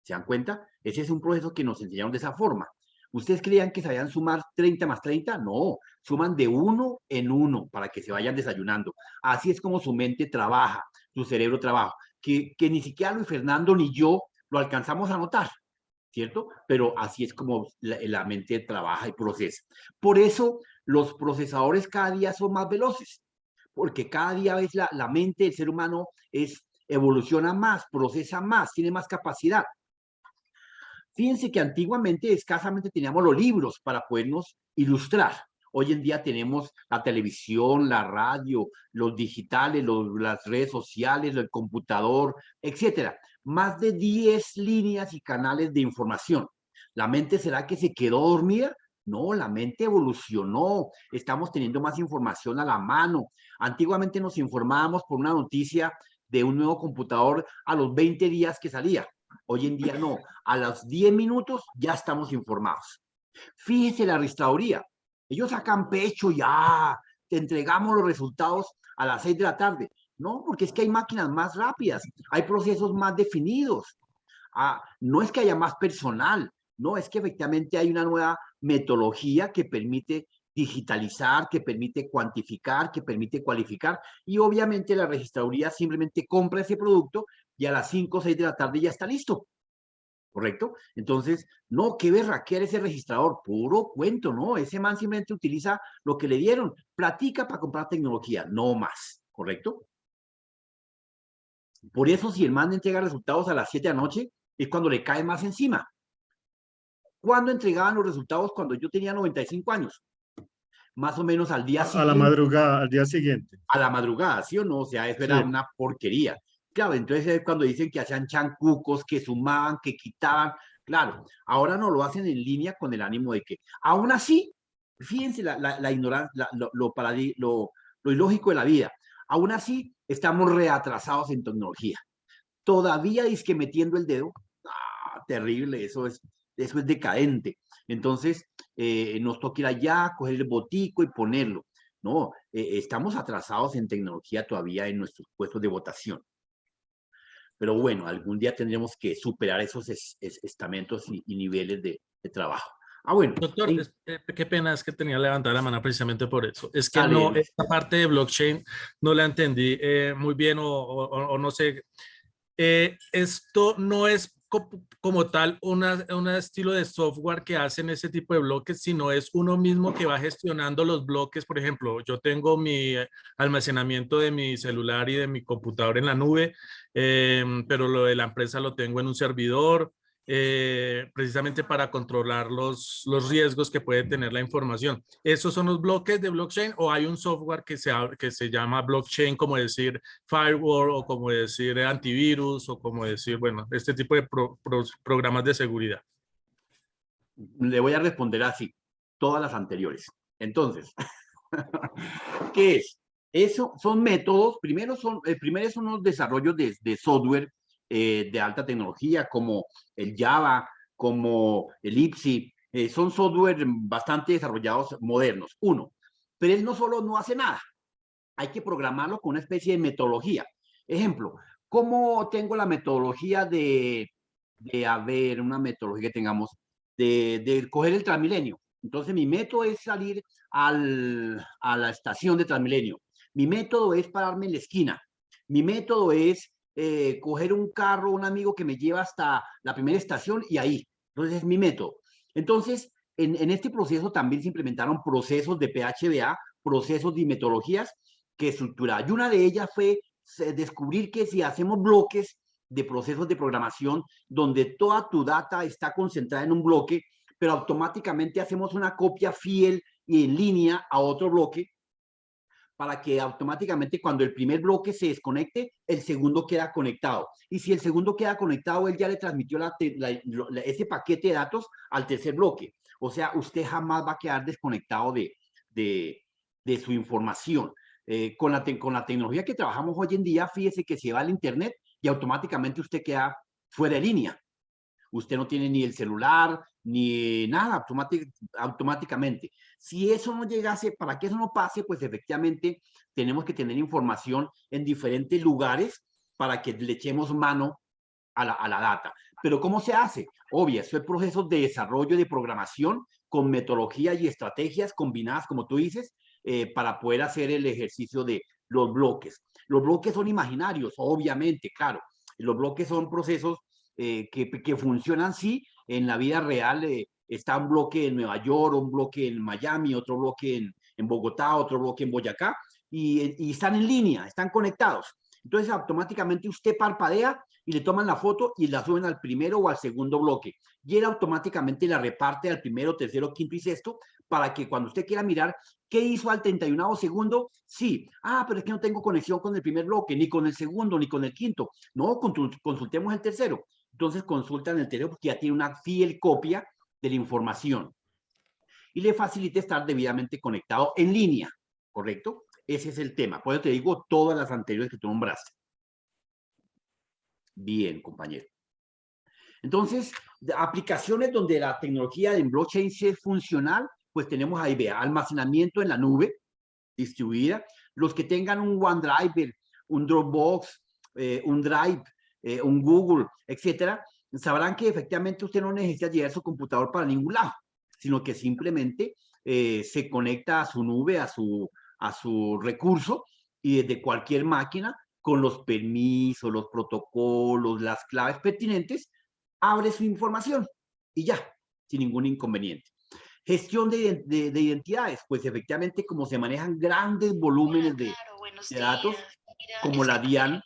[SPEAKER 2] ¿Se dan cuenta? Ese es un proceso que nos enseñaron de esa forma. ¿Ustedes creían que sabían sumar 30 más 30? No, suman de 1 en 1 para que se vayan desayunando. Así es como su mente trabaja, su cerebro trabaja, que ni siquiera Luis Fernando ni yo lo alcanzamos a notar, ¿cierto? Pero así es como la mente trabaja y procesa. Por eso los procesadores cada día son más veloces, porque cada día ves la mente del ser humano evoluciona más, procesa más, tiene más capacidad. Fíjense que antiguamente escasamente teníamos los libros para podernos ilustrar. Hoy en día tenemos la televisión, la radio, los digitales, las redes sociales, el computador, etcétera. Más de 10 líneas y canales de información. ¿La mente será que se quedó dormida? No, la mente evolucionó. Estamos teniendo más información a la mano. Antiguamente nos informábamos por una noticia de un nuevo computador a los 20 días que salía. Hoy en día no, a los 10 minutos ya estamos informados. Fíjese la registraduría, ellos sacan pecho ya, te entregamos los resultados a las 6 de la tarde. No, porque es que hay máquinas más rápidas, hay procesos más definidos. No es que haya más personal, no, es que efectivamente hay una nueva metodología que permite digitalizar, que permite cuantificar, que permite cualificar, y obviamente la registraduría simplemente compra ese producto y a las 5 o 6 de la tarde ya está listo, ¿correcto? Entonces, no, qué berraquera ese registrador, puro cuento, ¿no? Ese man simplemente utiliza lo que le dieron, platica para comprar tecnología, no más, ¿correcto? Por eso, si el man entrega resultados a las 7 de la noche, es cuando le cae más encima. ¿Cuándo entregaban los resultados? Cuando yo tenía 95 años. Más o menos al día siguiente.
[SPEAKER 5] A la madrugada, al día siguiente.
[SPEAKER 2] A la madrugada, ¿sí o no? O sea, eso era una porquería. Claro, entonces es cuando dicen que hacían chancucos, que sumaban, que quitaban. Claro, ahora no lo hacen en línea con el ánimo de que, aún así, fíjense la ignorancia, lo ilógico de la vida. Aún así, estamos reatrasados en tecnología. Todavía es que metiendo el dedo, terrible, eso es decadente. Entonces, nos toca ir allá, coger el botico y ponerlo. No, estamos atrasados en tecnología todavía en nuestros puestos de votación. Pero bueno, algún día tendremos que superar esos estamentos y niveles de trabajo. Bueno.
[SPEAKER 6] Doctor, qué pena, es que tenía que levantar la mano precisamente por eso. Es que
[SPEAKER 2] Dale.
[SPEAKER 6] no, esta parte de blockchain no la entendí muy bien o no sé. Esto no es como tal un estilo de software que hacen ese tipo de bloques, sino es uno mismo que va gestionando los bloques. Por ejemplo, yo tengo mi almacenamiento de mi celular y de mi computador en la nube, pero lo de la empresa lo tengo en un servidor. precisamente para controlar los riesgos que puede tener la información. ¿Esos son los bloques de blockchain o hay un software que se llama blockchain, como decir firewall o como decir antivirus o como decir, bueno, este tipo de programas de seguridad?
[SPEAKER 2] Le voy a responder así, todas las anteriores. Entonces, ¿qué es? Eso son métodos, primero son los desarrollos de software de alta tecnología, como el Java, como el IPSI, son software bastante desarrollados, modernos. Uno, pero él no solo no hace nada, hay que programarlo con una especie de metodología. Ejemplo, ¿cómo tengo la metodología una metodología que tengamos, de coger el Transmilenio? Entonces, mi método es salir a la estación de Transmilenio. Mi método es pararme en la esquina. Mi método es coger un carro, un amigo que me lleva hasta la primera estación y ahí. Entonces, es mi método. Entonces, en este proceso también se implementaron procesos de PHBA, procesos de metodologías que estructurar. Y una de ellas fue descubrir que si hacemos bloques de procesos de programación donde toda tu data está concentrada en un bloque, pero automáticamente hacemos una copia fiel y en línea a otro bloque, para que automáticamente cuando el primer bloque se desconecte, el segundo queda conectado. Y si el segundo queda conectado, él ya le transmitió ese paquete de datos al tercer bloque. O sea, usted jamás va a quedar desconectado de su información. Con la tecnología que trabajamos hoy en día, fíjese que se va al internet y automáticamente usted queda fuera de línea. Usted no tiene ni el celular, ni nada, automáticamente. Si eso no llegase, para que eso no pase, pues efectivamente tenemos que tener información en diferentes lugares para que le echemos mano a la data. Pero ¿cómo se hace? Obvio, son procesos de desarrollo de programación con metodologías y estrategias combinadas, como tú dices, para poder hacer el ejercicio de los bloques. Los bloques son imaginarios, obviamente, claro. Los bloques son procesos que funcionan, sí, en la vida real. Está un bloque en Nueva York, un bloque en Miami, otro bloque en Bogotá, otro bloque en Boyacá, y están en línea, están conectados. Entonces, automáticamente usted parpadea y le toman la foto y la suben al primero o al segundo bloque. Y él automáticamente la reparte al primero, tercero, quinto y sexto, para que cuando usted quiera mirar qué hizo al 31º segundo, sí, pero es que no tengo conexión con el primer bloque, ni con el segundo, ni con el quinto. No, consultemos el tercero. Entonces consultan el tercero porque ya tiene una fiel copia de la información. Y le facilita estar debidamente conectado en línea, ¿correcto? Ese es el tema. Por eso te digo todas las anteriores que tú nombraste. Bien, compañero. Entonces, aplicaciones donde la tecnología en blockchain es funcional, pues tenemos ahí, vea, almacenamiento en la nube distribuida. Los que tengan un OneDrive, un Dropbox, un Drive, un Google, etcétera, sabrán que efectivamente usted no necesita llevar su computador para ningún lado, sino que simplemente se conecta a su nube, a su recurso, y desde cualquier máquina, con los permisos, los protocolos, las claves pertinentes, abre su información y ya, sin ningún inconveniente. Gestión de identidades, pues efectivamente como se manejan grandes volúmenes de datos, como la DIAN,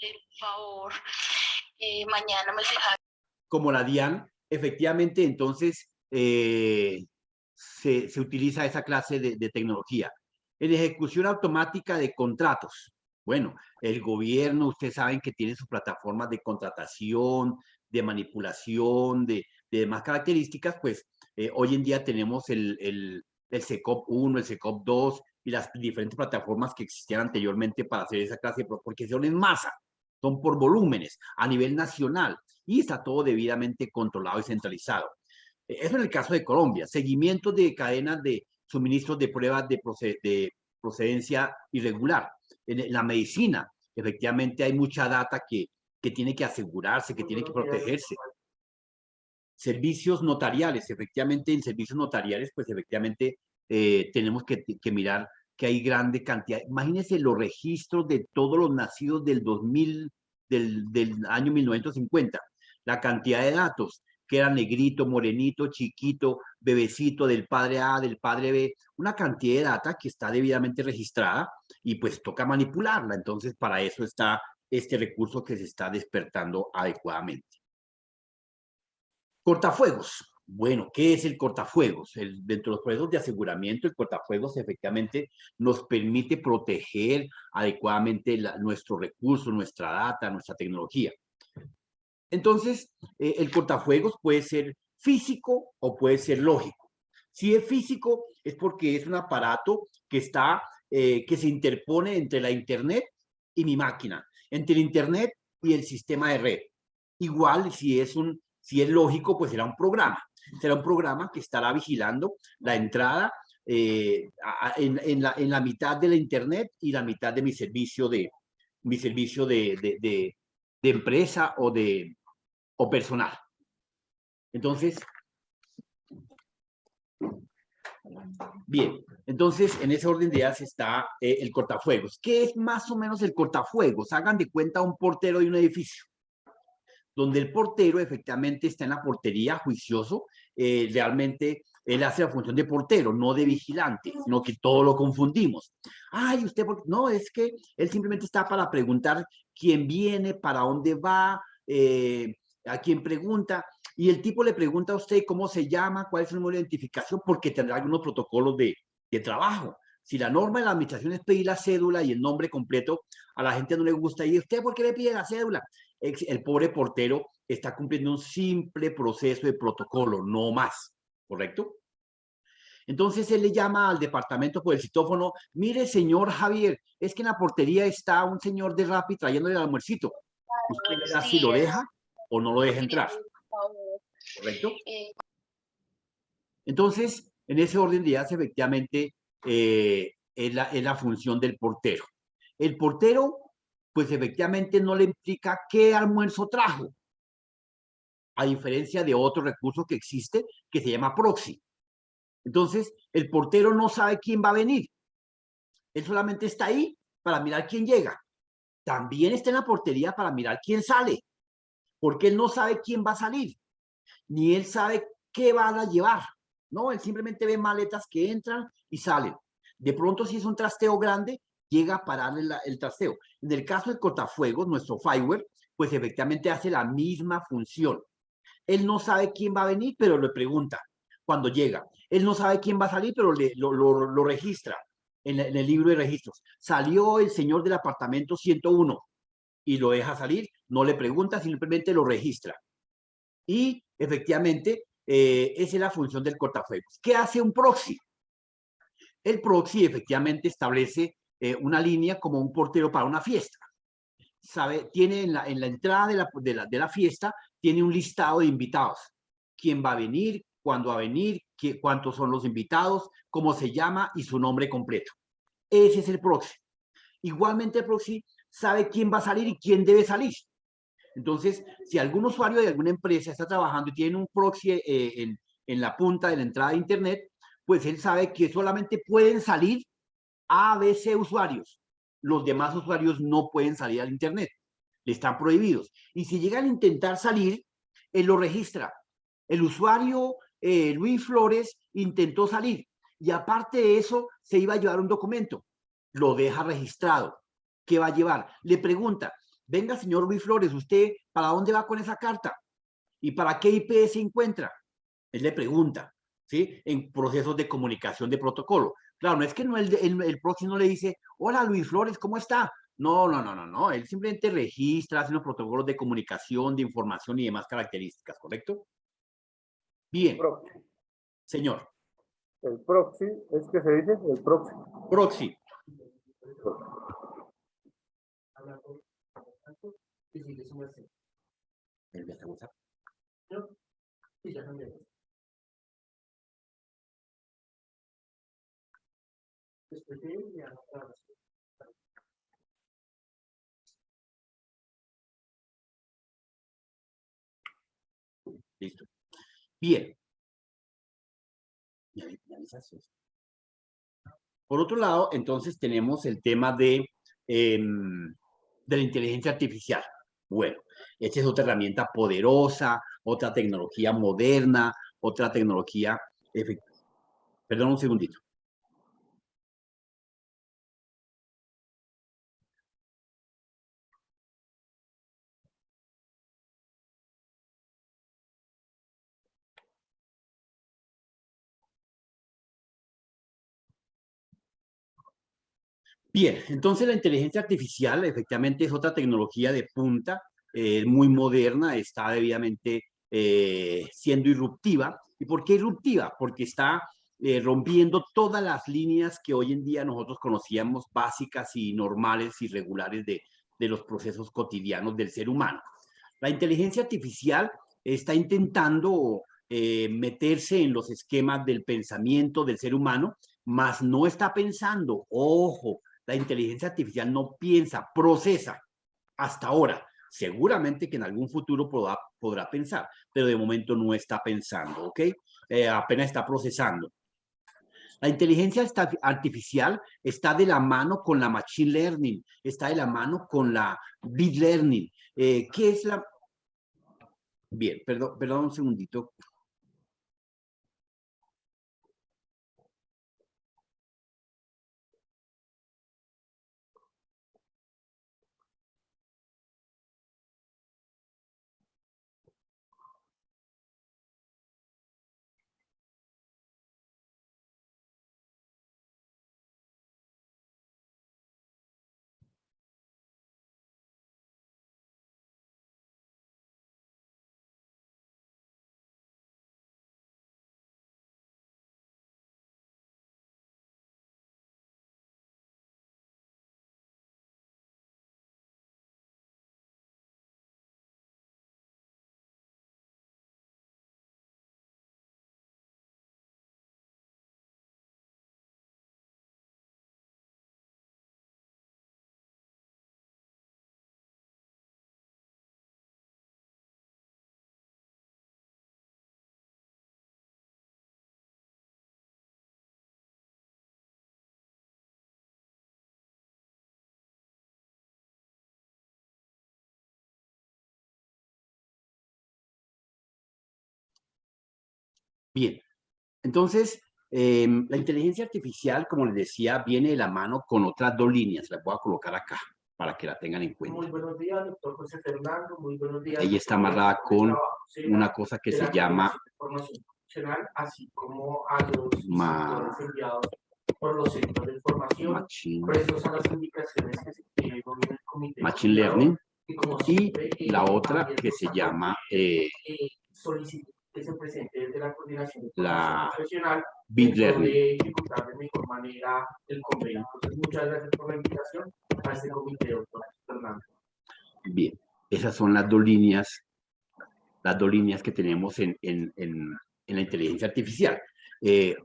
[SPEAKER 2] como la DIAN, efectivamente entonces se utiliza esa clase de tecnología. En ejecución automática de contratos. Bueno, el gobierno, ustedes saben que tiene sus plataformas de contratación, de manipulación, de demás características, pues hoy en día tenemos el SECOP 1, el SECOP 2 y las diferentes plataformas que existían anteriormente para hacer esa clase, porque son en masa, son por volúmenes a nivel nacional y está todo debidamente controlado y centralizado. Eso en el caso de Colombia. Seguimiento de cadenas de suministros de pruebas de procedencia irregular. En la medicina, efectivamente hay mucha data que tiene que asegurarse, que tiene que protegerse. Servicios notariales, efectivamente, en servicios notariales, pues efectivamente tenemos que mirar que hay grande cantidad. Imagínense los registros de todos los nacidos del 2000, del año 1950, la cantidad de datos, que era negrito, morenito, chiquito, bebecito, del padre A, del padre B, una cantidad de data que está debidamente registrada y pues toca manipularla. Entonces, para eso está este recurso que se está despertando adecuadamente. Cortafuegos. Bueno, ¿qué es el cortafuegos? Dentro de los procesos de aseguramiento, el cortafuegos efectivamente nos permite proteger adecuadamente nuestro recurso, nuestra data, nuestra tecnología. Entonces, el cortafuegos puede ser físico o puede ser lógico. Si es físico, es porque es un aparato que que se interpone entre la Internet y mi máquina, entre el Internet y el sistema de red. Igual, si es lógico, pues será un programa. Será un programa que estará vigilando la entrada en la mitad de la Internet y la mitad de mi servicio de empresa o personal. Entonces, bien, entonces en ese orden de ideas está el cortafuegos. ¿Qué es más o menos el cortafuegos? Hagan de cuenta un portero de un edificio, donde el portero efectivamente está en la portería juicioso, realmente él hace la función de portero, no de vigilante, sino que todo lo confundimos. Ay, usted, no, es que él simplemente está para preguntar quién viene, para dónde va, a quién pregunta, y el tipo le pregunta a usted cómo se llama, cuál es el número de identificación, porque tendrá algunos protocolos de trabajo. Si la norma de la administración es pedir la cédula y el nombre completo, a la gente no le gusta. ¿Y usted por qué le pide la cédula? El pobre portero está cumpliendo un simple proceso de protocolo, no más, ¿correcto? Entonces él le llama al departamento por el citófono: mire, señor Javier, es que en la portería está un señor de Rappi trayéndole el almuercito. ¿Usted le da si lo deja o no lo deja entrar? ¿Correcto? Entonces, en ese orden de ideas, efectivamente, es la función del portero. El portero, pues efectivamente no le implica qué almuerzo trajo, a diferencia de otro recurso que existe que se llama proxy. Entonces, el portero no sabe quién va a venir. Él solamente está ahí para mirar quién llega. También está en la portería para mirar quién sale, porque él no sabe quién va a salir, ni él sabe qué van a llevar. No, él simplemente ve maletas que entran y salen. De pronto, si es un trasteo grande, llega a parar el trasteo. En el caso del cortafuegos, nuestro fireware, pues efectivamente hace la misma función. Él no sabe quién va a venir, pero le pregunta cuando llega. Él no sabe quién va a salir, pero lo registra en el libro de registros. Salió el señor del apartamento 101 y lo deja salir, no le pregunta, simplemente lo registra. Y efectivamente, esa es la función del cortafuegos. ¿Qué hace un proxy? El proxy efectivamente establece una línea como un portero para una fiesta. Tiene en la entrada de la fiesta, tiene un listado de invitados. ¿Quién va a venir? ¿Cuándo va a venir? ¿Cuántos son los invitados? ¿Cómo se llama? Y su nombre completo. Ese es el proxy. Igualmente el proxy sabe quién va a salir y quién debe salir. Entonces, si algún usuario de alguna empresa está trabajando y tiene un proxy en la punta de la entrada de Internet, pues él sabe que solamente pueden salir A, B, C usuarios. Los demás usuarios no pueden salir al Internet. Le están prohibidos. Y si llegan a intentar salir, él lo registra. El usuario Luis Flores intentó salir y aparte de eso se iba a llevar un documento. Lo deja registrado. ¿Qué va a llevar? Le pregunta: venga, señor Luis Flores, ¿usted para dónde va con esa carta? ¿Y para qué IP se encuentra? Él le pregunta, ¿sí? En procesos de comunicación de protocolo. Claro, no es que el proxy no le dice: hola Luis Flores, ¿cómo está? No. Él simplemente registra, hace unos protocolos de comunicación, de información y demás características, ¿correcto? Bien.
[SPEAKER 7] Proxy.
[SPEAKER 2] Señor.
[SPEAKER 7] El proxy, es que se dice el proxy.
[SPEAKER 2] Proxy. Listo. Bien. Por otro lado, entonces tenemos el tema de la inteligencia artificial. Bueno, esta es otra herramienta poderosa, otra tecnología moderna, otra tecnología... Perdón un segundito. Bien, entonces la inteligencia artificial efectivamente es otra tecnología de punta, muy moderna, está debidamente siendo irruptiva. ¿Y por qué irruptiva? Porque está rompiendo todas las líneas que hoy en día nosotros conocíamos básicas y normales y regulares de los procesos cotidianos del ser humano. La inteligencia artificial está intentando meterse en los esquemas del pensamiento del ser humano, mas no está pensando, ojo, la inteligencia artificial no piensa, procesa hasta ahora. Seguramente que en algún futuro podrá pensar, pero de momento no está pensando, ¿ok? Apenas está procesando. La inteligencia artificial está de la mano con la machine learning, está de la mano con la big learning. ¿Qué es la...? Bien, perdón un segundito. Bien, entonces, la inteligencia artificial, como les decía, viene de la mano con otras dos líneas. Las voy a colocar acá para que la tengan en cuenta.
[SPEAKER 8] Muy buenos días, doctor José Fernando. Muy buenos días.
[SPEAKER 2] Ella está amarrada con una cosa que se llama
[SPEAKER 8] así como a los instructores enviados por los centros de formación, presos a las indicaciones que se tienen en el comité
[SPEAKER 2] Machine Learning,
[SPEAKER 8] y
[SPEAKER 2] la otra que se llama
[SPEAKER 8] solicitud que se presente desde la coordinación
[SPEAKER 2] la
[SPEAKER 8] profesional
[SPEAKER 2] Big Learning.
[SPEAKER 8] de ejecutar de mejor manera el convenio. Entonces, muchas gracias por la invitación a este comité, doctor Fernando.
[SPEAKER 2] Bien, esas son las dos líneas que tenemos en la inteligencia artificial.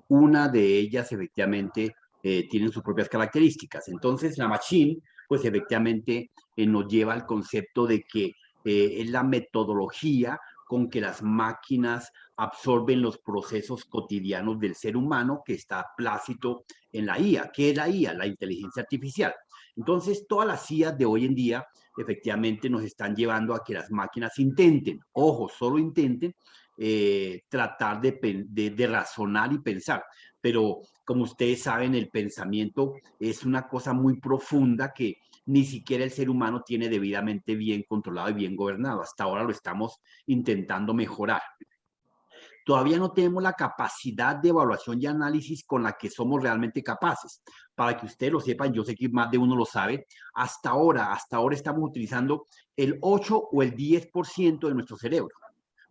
[SPEAKER 2] Una de ellas efectivamente tienen sus propias características. Entonces, la machine, pues efectivamente nos lleva al concepto de que es la metodología con que las máquinas absorben los procesos cotidianos del ser humano que está plácito en la IA. ¿Qué es la IA? La inteligencia artificial. Entonces, todas las IA de hoy en día efectivamente nos están llevando a que las máquinas intenten, ojo, solo intenten tratar de razonar y pensar. Pero como ustedes saben, el pensamiento es una cosa muy profunda que ni siquiera el ser humano tiene debidamente bien controlado y bien gobernado. Hasta ahora lo estamos intentando mejorar. Todavía no tenemos la capacidad de evaluación y análisis con la que somos realmente capaces. Para que ustedes lo sepan, yo sé que más de uno lo sabe, hasta ahora estamos utilizando el 8 o el 10% de nuestro cerebro.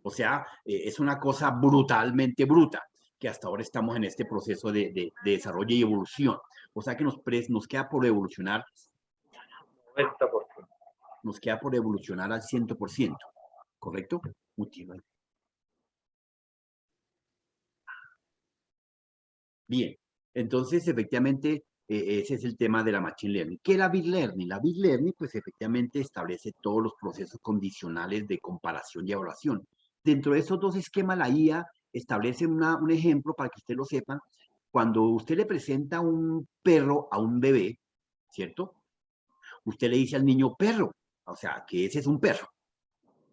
[SPEAKER 2] O sea, es una cosa brutalmente bruta, que hasta ahora estamos en este proceso de desarrollo y evolución. O sea que nos queda por evolucionar
[SPEAKER 7] 90%.
[SPEAKER 2] Nos queda por evolucionar al 100%, ¿correcto? Bien, entonces efectivamente ese es el tema de la Machine Learning. ¿Qué es la Big Learning? La Big Learning pues efectivamente establece todos los procesos condicionales de comparación y evaluación. Dentro de esos dos esquemas la IA establece un ejemplo para que ustedes lo sepan. Cuando usted le presenta un perro a un bebé, ¿cierto? Usted le dice al niño perro, o sea, que ese es un perro.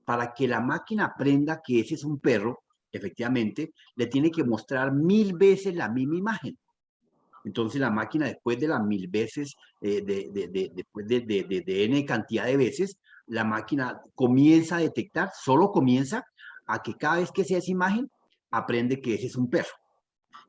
[SPEAKER 2] Para que la máquina aprenda que ese es un perro, efectivamente, le tiene que mostrar 1000 veces la misma imagen. Entonces la máquina, después de las 1000 veces, después de n cantidad de veces, la máquina comienza a detectar, solo comienza a que cada vez que sea esa imagen, aprende que ese es un perro.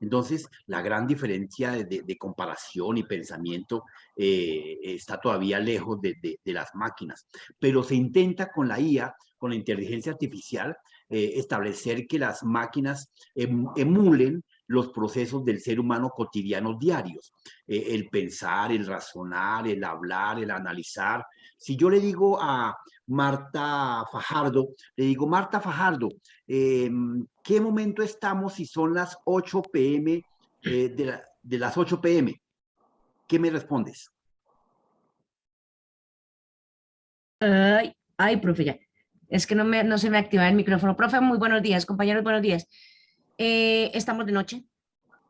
[SPEAKER 2] Entonces, la gran diferencia de comparación y pensamiento está todavía lejos de las máquinas, pero se intenta con la IA, con la inteligencia artificial, establecer que las máquinas emulen los procesos del ser humano cotidianos diarios, el pensar, el razonar, el hablar, el analizar. Si yo le digo a Marta Fajardo, le digo, Marta Fajardo, ¿qué momento estamos si son las 8 p.m. De las 8 p.m.? ¿Qué me respondes?
[SPEAKER 9] Profe, ya. Es que no se me activa el micrófono. Profe, muy buenos días, compañeros, buenos días. ¿Estamos de noche?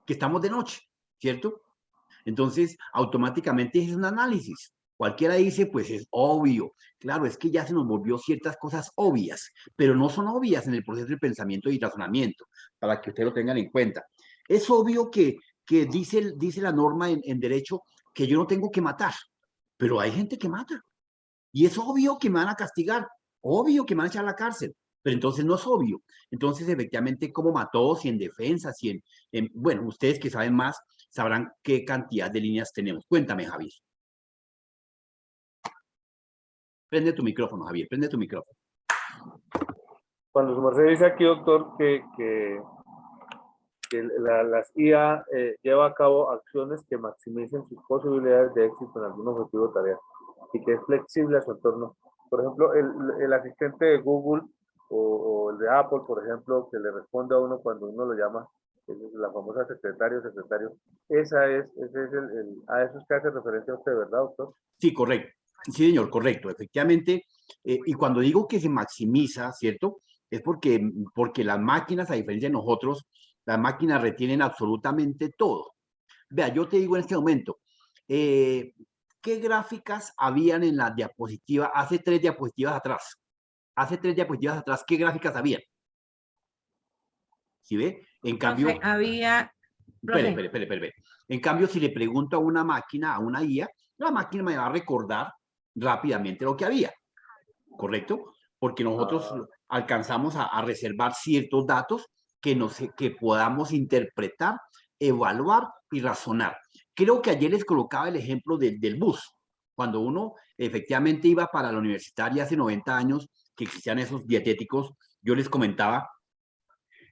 [SPEAKER 2] Que estamos de noche, ¿cierto? Entonces, automáticamente es un análisis. Cualquiera dice, pues es obvio. Claro, es que ya se nos volvió ciertas cosas obvias, pero no son obvias en el proceso de pensamiento y razonamiento, para que ustedes lo tengan en cuenta. Es obvio que dice la norma en derecho que yo no tengo que matar, pero hay gente que mata. Y es obvio que me van a castigar, obvio que me van a echar a la cárcel, pero entonces no es obvio. Entonces, efectivamente, ¿cómo mató? Si en defensa, si bueno, ustedes que saben más, sabrán qué cantidad de líneas tenemos. Cuéntame, Javier. Prende tu micrófono, Javier, prende tu micrófono.
[SPEAKER 7] Cuando su merced dice aquí, doctor, que las IA lleva a cabo acciones que maximicen sus posibilidades de éxito en algún objetivo o tarea y que es flexible a su entorno. Por ejemplo, el asistente de Google o el de Apple, por ejemplo, que le responde a uno cuando uno lo llama, la famosa secretario. Ese es a eso es que hace referencia a usted, ¿verdad, doctor?
[SPEAKER 2] Sí, correcto. Sí, señor, correcto. Efectivamente, y cuando digo que se maximiza, ¿cierto? Es porque las máquinas, a diferencia de nosotros, las máquinas retienen absolutamente todo. Vea, yo te digo en este momento, ¿qué gráficas habían en la diapositiva hace 3 diapositivas atrás? Hace 3 diapositivas atrás, ¿qué gráficas habían? ¿Sí ve? En cambio...
[SPEAKER 9] Profe, había...
[SPEAKER 2] Espere. En cambio, si le pregunto a una máquina, a una IA, la máquina me va a recordar rápidamente lo que había, ¿correcto? Porque nosotros alcanzamos a reservar ciertos datos que podamos interpretar, evaluar y razonar. Creo que ayer les colocaba el ejemplo del bus. Cuando uno efectivamente iba para la universitaria hace 90 años, que existían esos dietéticos, yo les comentaba,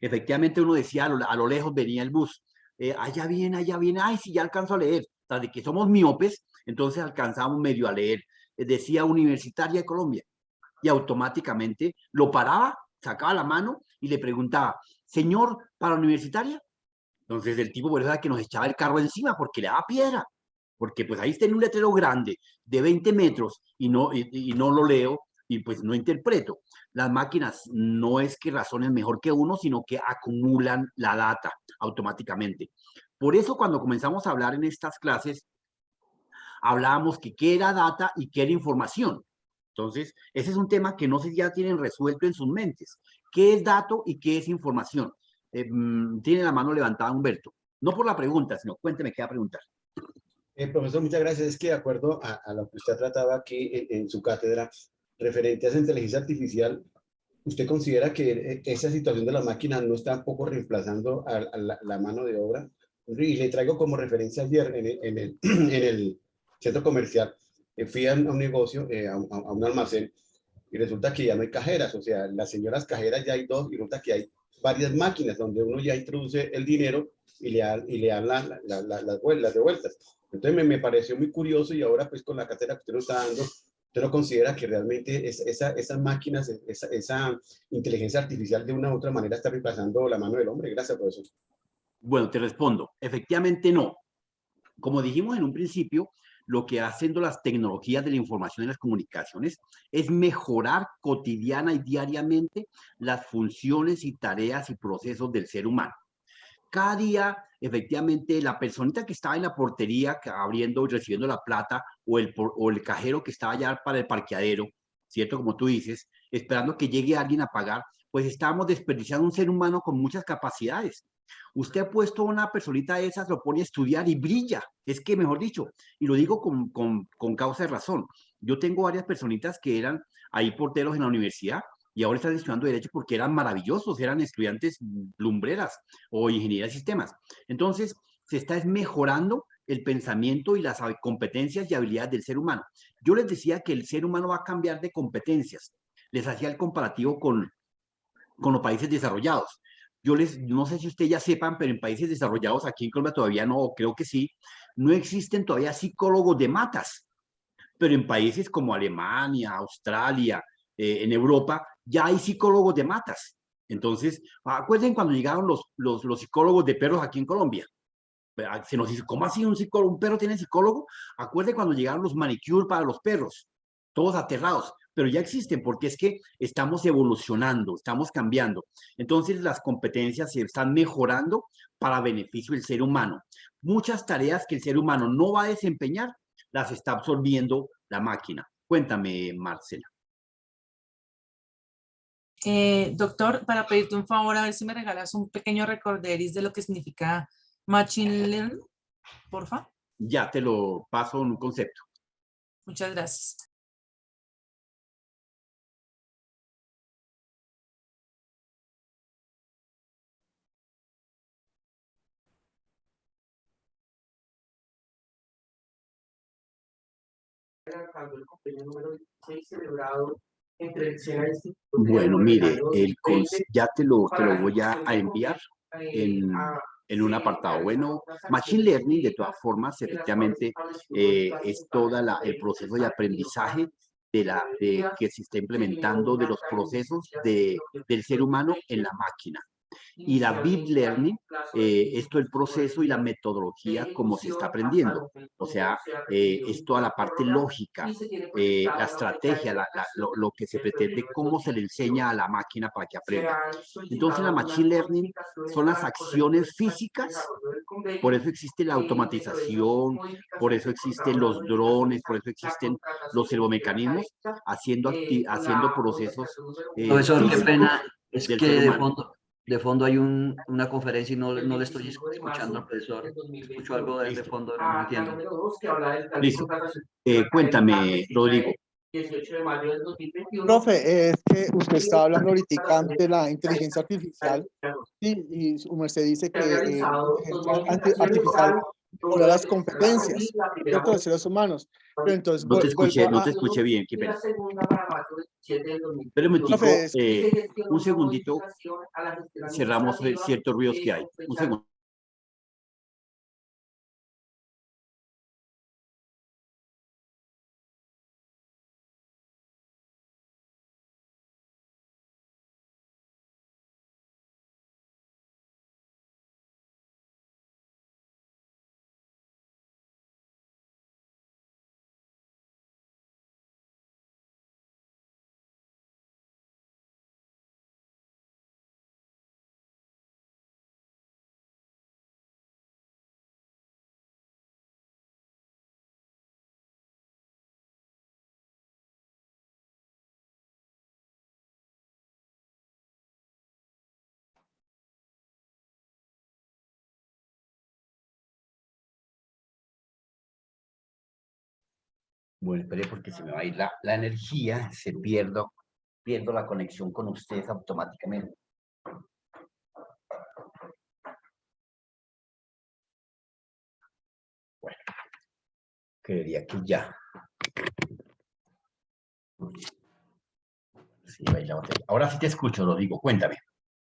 [SPEAKER 2] efectivamente uno decía a lo lejos venía el bus. Allá viene, ay, sí, ya alcanzo a leer. Tras de que somos miopes, entonces alcanzamos medio a leer. Decía Universitaria de Colombia. Y automáticamente lo paraba, sacaba la mano y le preguntaba, señor, ¿para Universitaria? Entonces el tipo por eso era que nos echaba el carro encima, porque le daba piedra. Porque pues ahí está en un letrero grande de 20 metros y no lo leo y pues no interpreto. Las máquinas no es que razonen mejor que uno, sino que acumulan la data automáticamente. Por eso cuando comenzamos a hablar en estas clases, hablábamos que qué era data y qué era información. Entonces, ese es un tema que no sé si ya tienen resuelto en sus mentes. ¿Qué es dato y qué es información? Tiene la mano levantada Humberto. No por la pregunta, sino cuénteme qué va a preguntar.
[SPEAKER 10] Profesor, muchas gracias. Es que de acuerdo a lo que usted trataba aquí en su cátedra, referente a esa inteligencia artificial, ¿usted considera que esa situación de las máquinas no está un poco reemplazando a la mano de obra? Y le traigo como referencia ayer en el centro comercial. Fui a un negocio, a un almacén, y resulta que ya no hay cajeras. O sea, las señoras cajeras ya hay 2, y resulta que hay varias máquinas donde uno ya introduce el dinero y le dan las devueltas. Entonces me pareció muy curioso, y ahora pues con la cátedra que usted nos está dando, ¿usted no considera que realmente esas máquinas, esa inteligencia artificial de una u otra manera está reemplazando la mano del hombre? Gracias, profesor.
[SPEAKER 2] Bueno, te respondo. Efectivamente no. Como dijimos en un principio, lo que hacen las tecnologías de la información y las comunicaciones es mejorar cotidiana y diariamente las funciones y tareas y procesos del ser humano. Cada día, efectivamente, la personita que estaba en la portería abriendo y recibiendo la plata, o el cajero que estaba allá para el parqueadero, ¿cierto? Como tú dices, esperando que llegue alguien a pagar, pues estábamos desperdiciando un ser humano con muchas capacidades. Usted ha puesto a una personita de esas, lo pone a estudiar y brilla. Es que, mejor dicho, y lo digo con causa de razón. Yo tengo varias personitas que eran ahí porteros en la universidad y ahora están estudiando Derecho porque eran maravillosos, eran estudiantes lumbreras o ingeniería de sistemas. Entonces, se está mejorando el pensamiento y las competencias y habilidades del ser humano. Yo les decía que el ser humano va a cambiar de competencias. Les hacía el comparativo con los países desarrollados. No sé si ustedes ya sepan, pero en países desarrollados, aquí en Colombia todavía no, creo que sí, no existen todavía psicólogos de matas, pero en países como Alemania, Australia, en Europa, ya hay psicólogos de matas. Entonces, acuerden cuando llegaron los psicólogos de perros aquí en Colombia. Se nos dice, ¿cómo así un perro tiene psicólogo? Acuérdense cuando llegaron los manicure para los perros, todos aterrados, pero ya existen porque es que estamos evolucionando, estamos cambiando. Entonces las competencias se están mejorando para beneficio del ser humano. Muchas tareas que el ser humano no va a desempeñar, las está absorbiendo la máquina. Cuéntame, Marcela.
[SPEAKER 11] Doctor, para pedirte un favor, a ver si me regalas un pequeño recorderis de lo que significa Machine Learning, porfa.
[SPEAKER 2] Ya te lo paso en un concepto.
[SPEAKER 11] Muchas gracias.
[SPEAKER 8] El convenio número 16 celebrado entre el SENA Instituto.
[SPEAKER 2] Bueno, mire, ya te lo voy a enviar en un apartado. Bueno, Machine Learning, de todas formas, efectivamente, es todo el proceso de aprendizaje que se está implementando de los procesos del ser humano en la máquina. Y la Deep Learning, esto es el proceso y la metodología como se está aprendiendo. O sea, es toda la parte lógica, la estrategia, lo que se pretende, cómo se le enseña a la máquina para que aprenda. Entonces, la Machine Learning son las acciones físicas, por eso existe la automatización, por eso existen los drones, por eso existen los servomecanismos, haciendo procesos
[SPEAKER 1] Profesor, qué pena, es
[SPEAKER 2] del
[SPEAKER 1] que
[SPEAKER 2] ser
[SPEAKER 1] de
[SPEAKER 2] humano.
[SPEAKER 1] fondo hay una conferencia y no le estoy escuchando al profesor. Escucho algo de fondo, no entiendo.
[SPEAKER 2] Listo. Cuéntame, Rodrigo.
[SPEAKER 8] 18 de mayo del 2021.
[SPEAKER 3] Profe, es que usted está hablando ahorita de la inteligencia artificial y su merced dice que artificial mejora las competencias de los seres humanos. Pero entonces,
[SPEAKER 2] no te escuché bien, qué pena. Pero un segundito, cerramos ciertos ruidos que hay. Un segundo. Bueno, espere porque se me va a ir la energía, pierdo la conexión con ustedes automáticamente. Bueno, creería que ya. Sí, ahora sí te escucho, Rodrigo, cuéntame.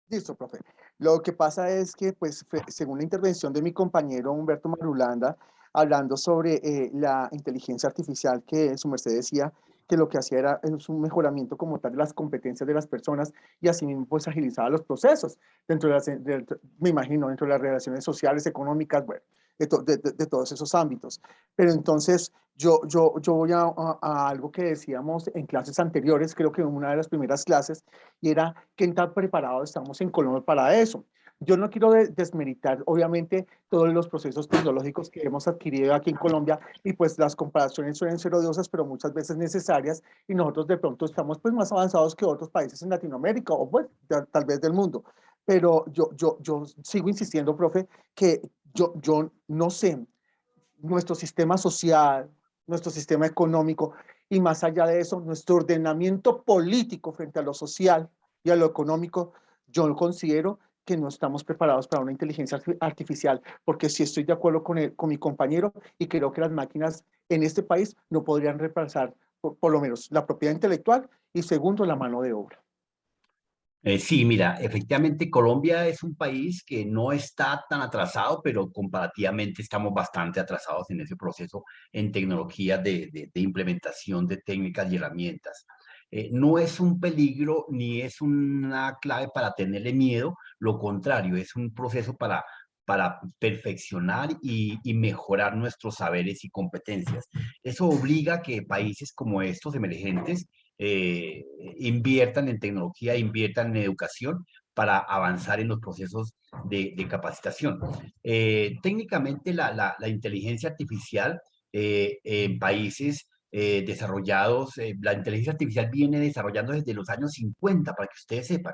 [SPEAKER 3] Listo, profe. Lo que pasa es que, pues, según la intervención de mi compañero Humberto Marulanda, hablando sobre la inteligencia artificial, que su merced decía que lo que hacía era un mejoramiento como tal de las competencias de las personas y así mismo pues agilizaba los procesos dentro de me imagino, dentro de las relaciones sociales, económicas, bueno, de todos esos ámbitos. Pero entonces yo voy a algo que decíamos en clases anteriores, creo que en una de las primeras clases, y era qué tan preparados estamos en Colombia para eso. Yo no quiero desmeritar, obviamente, todos los procesos tecnológicos que hemos adquirido aquí en Colombia y pues las comparaciones suelen ser odiosas, pero muchas veces necesarias y nosotros de pronto estamos pues más avanzados que otros países en Latinoamérica o pues tal vez del mundo. Pero yo sigo insistiendo, profe, que yo no sé, nuestro sistema social, nuestro sistema económico Y más allá de eso, nuestro ordenamiento político frente a lo social y a lo económico, yo considero que no estamos preparados para una inteligencia artificial, porque sí estoy de acuerdo con mi compañero y creo que las máquinas en este país no podrían reemplazar por lo menos la propiedad intelectual y segundo, la mano de obra.
[SPEAKER 2] Sí, mira, efectivamente Colombia es un país que no está tan atrasado, pero comparativamente estamos bastante atrasados en ese proceso en tecnología de implementación de técnicas y herramientas. No es un peligro ni es una clave para tenerle miedo, lo contrario, es un proceso para perfeccionar y mejorar nuestros saberes y competencias. Eso obliga a que países como estos emergentes eh, inviertan en tecnología, inviertan en educación para avanzar en los procesos de capacitación. Técnicamente, la inteligencia artificial en países desarrollados, la inteligencia artificial viene desarrollando desde los años 50, para que ustedes sepan.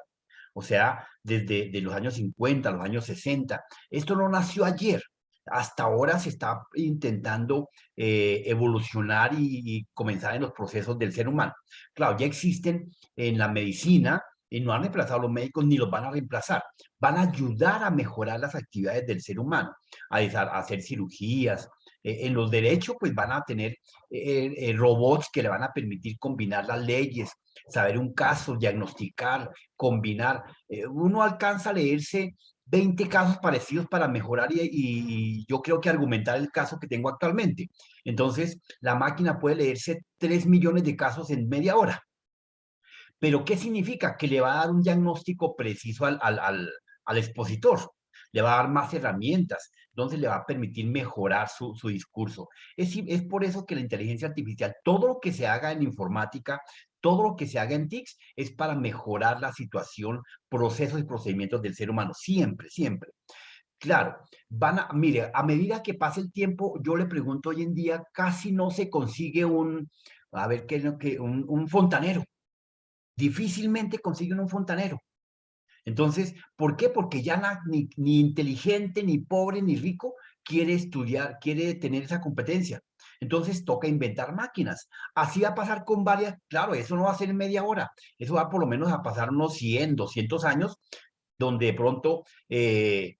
[SPEAKER 2] O sea, desde los años 50, los años 60. Esto no nació ayer. Hasta ahora se está intentando evolucionar y comenzar en los procesos del ser humano. Claro, ya existen en la medicina y no han reemplazado a los médicos ni los van a reemplazar. Van a ayudar a mejorar las actividades del ser humano, a hacer cirugías. En los derechos, pues van a tener robots que le van a permitir combinar las leyes, saber un caso, diagnosticar, combinar. Uno alcanza a leerse 20 casos parecidos para mejorar y yo creo que argumentar el caso que tengo actualmente. Entonces, la máquina puede leerse 3 millones de casos en media hora. ¿Pero qué significa? Que le va a dar un diagnóstico preciso al expositor, le va a dar más herramientas, entonces le va a permitir mejorar su discurso. Es por eso que la inteligencia artificial, todo lo que se haga en informática, todo lo que se haga en TICS, es para mejorar la situación, procesos y procedimientos del ser humano, siempre, siempre. Claro, mire, a medida que pasa el tiempo, yo le pregunto hoy en día, casi no se consigue un fontanero. Difícilmente consiguen un fontanero. Entonces, ¿por qué? Porque ya ni inteligente, ni pobre, ni rico quiere estudiar, quiere tener esa competencia. Entonces, toca inventar máquinas. Así va a pasar con varias, claro, eso no va a ser en media hora, eso va por lo menos a pasar unos 100, 200 años, donde de pronto se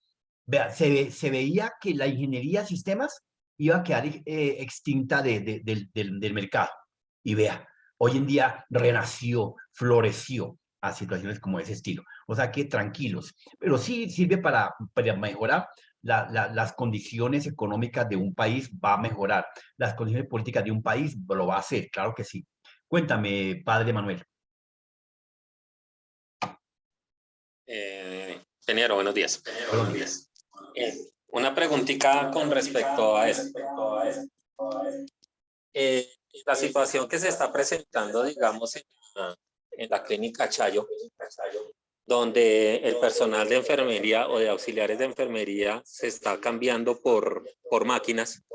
[SPEAKER 2] veía que la ingeniería de sistemas iba a quedar extinta del mercado. Y vea, hoy en día renació, floreció a situaciones como ese estilo. O sea que tranquilos, pero sí sirve para mejorar las condiciones económicas de un país, va a mejorar. Las condiciones políticas de un país lo va a hacer, claro que sí. Cuéntame, padre Manuel.
[SPEAKER 12] Ingeniero, buenos días. Buenos días. Una preguntita con respecto a esto. La situación que se está presentando, digamos, en la clínica Chayo, donde el personal de enfermería o de auxiliares de enfermería se está cambiando por máquinas,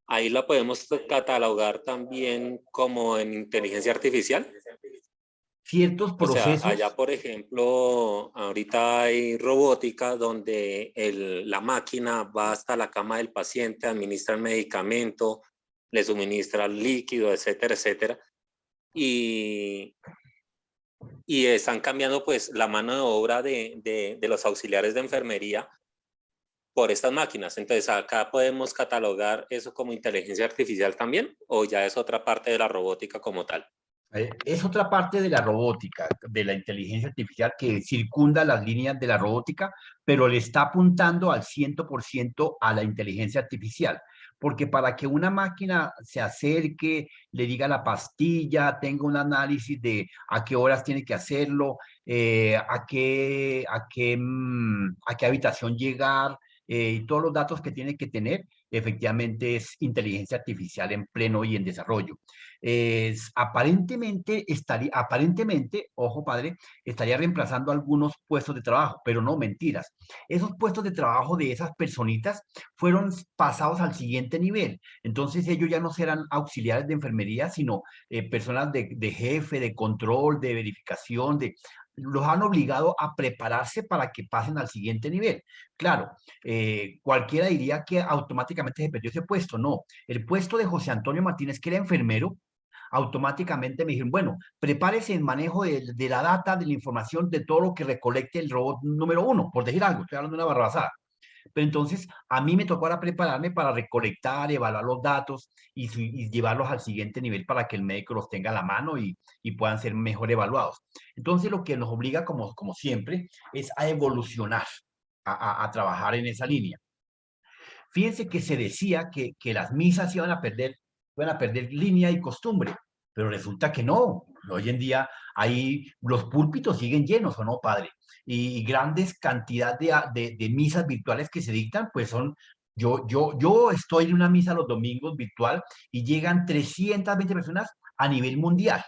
[SPEAKER 12] ahí la podemos catalogar también como en inteligencia artificial.
[SPEAKER 2] Ciertos procesos.
[SPEAKER 12] O sea, allá, por ejemplo, ahorita hay robótica donde la máquina va hasta la cama del paciente, administra el medicamento, le suministra el líquido, etcétera, etcétera. Y están cambiando pues la mano de obra de los auxiliares de enfermería por estas máquinas. Entonces, acá podemos catalogar eso como inteligencia artificial también, o ya es otra parte de la robótica como tal.
[SPEAKER 2] Es otra parte de la robótica, de la inteligencia artificial que circunda las líneas de la robótica, pero le está apuntando al 100% a la inteligencia artificial. Porque para que una máquina se acerque, le diga la pastilla, tenga un análisis de a qué horas tiene que hacerlo, a qué habitación llegar, y todos los datos que tiene que tener, efectivamente es inteligencia artificial en pleno y en desarrollo. Aparentemente, ojo padre, estaría reemplazando algunos puestos de trabajo, pero no, mentiras. Esos puestos de trabajo de esas personitas fueron pasados al siguiente nivel. Entonces ellos ya no serán auxiliares de enfermería, sino personas de jefe, de control, de verificación, los han obligado a prepararse para que pasen al siguiente nivel. Claro, cualquiera diría que automáticamente se perdió ese puesto. No, el puesto de José Antonio Martínez, que era enfermero, automáticamente me dijeron, bueno, prepárese el manejo de la data, de la información, de todo lo que recolecte el robot número 1, por decir algo, estoy hablando de una barrabasada. Pero entonces a mí me tocó ahora prepararme para recolectar, evaluar los datos y llevarlos al siguiente nivel para que el médico los tenga a la mano y puedan ser mejor evaluados. Entonces lo que nos obliga, como siempre, es a evolucionar, a trabajar en esa línea. Fíjense que se decía que las misas iban a perder línea y costumbre, pero resulta que no. Hoy en día ahí los púlpitos siguen llenos, ¿o no, padre? Y grandes cantidades de misas virtuales que se dictan, pues son, yo estoy en una misa los domingos virtual y llegan 320 personas a nivel mundial,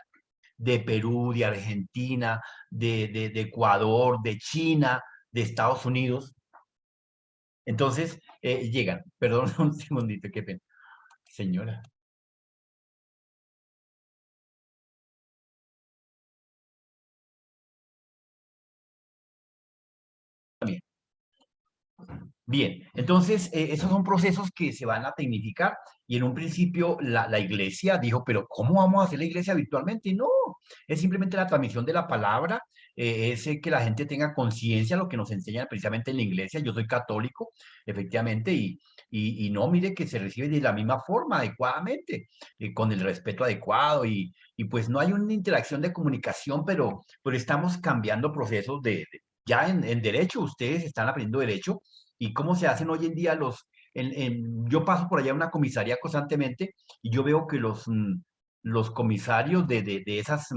[SPEAKER 2] de Perú, de Argentina, de Ecuador, de China, de Estados Unidos. Entonces, llegan. Perdón un segundito, qué pena. Señora. Bien, entonces esos son procesos que se van a tecnificar y en un principio la iglesia dijo, pero ¿cómo vamos a hacer la iglesia virtualmente? No, es simplemente la transmisión de la palabra, es que la gente tenga conciencia de lo que nos enseñan precisamente en la iglesia. Yo soy católico, efectivamente, y no, mire que se recibe de la misma forma, adecuadamente, con el respeto adecuado y pues no hay una interacción de comunicación, pero estamos cambiando procesos ya en derecho, ustedes están aprendiendo derecho. ¿Y cómo se hacen hoy en día yo paso por allá a una comisaría constantemente y yo veo que los comisarios de esas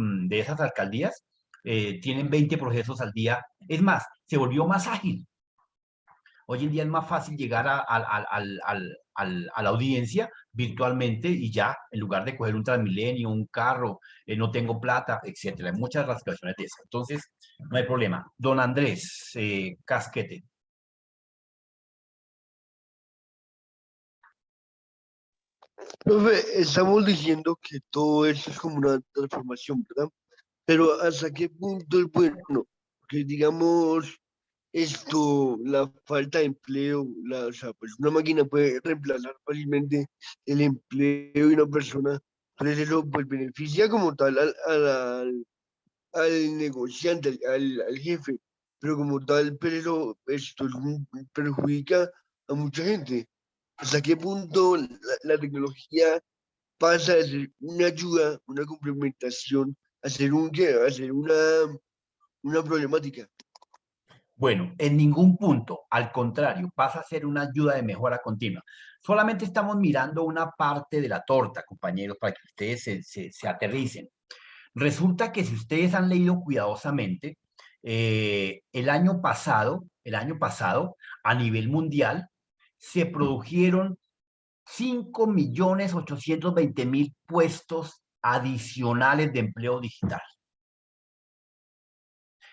[SPEAKER 2] alcaldías tienen 20 procesos al día. Es más, se volvió más ágil. Hoy en día es más fácil llegar a la audiencia virtualmente y ya, en lugar de coger un Transmilenio, un carro, no tengo plata, etcétera. Hay muchas situaciones de esas. Entonces, no hay problema. Don Andrés Casquete.
[SPEAKER 13] Profe, estamos diciendo que todo esto es como una transformación, ¿verdad? Pero ¿hasta qué punto es bueno? Que digamos, la falta de empleo, o sea, pues una máquina puede reemplazar fácilmente el empleo de una persona, entonces eso pues beneficia como tal al negociante, al jefe, pero como tal, pero esto perjudica a mucha gente. ¿Hasta qué punto la tecnología pasa de ser una ayuda, una complementación, a ser una problemática?
[SPEAKER 2] Bueno, en ningún punto, al contrario, pasa a ser una ayuda de mejora continua. Solamente estamos mirando una parte de la torta, compañeros, para que ustedes se aterricen. Resulta que si ustedes han leído cuidadosamente, el año pasado, a nivel mundial, se produjeron 5.820.000 puestos adicionales de empleo digital.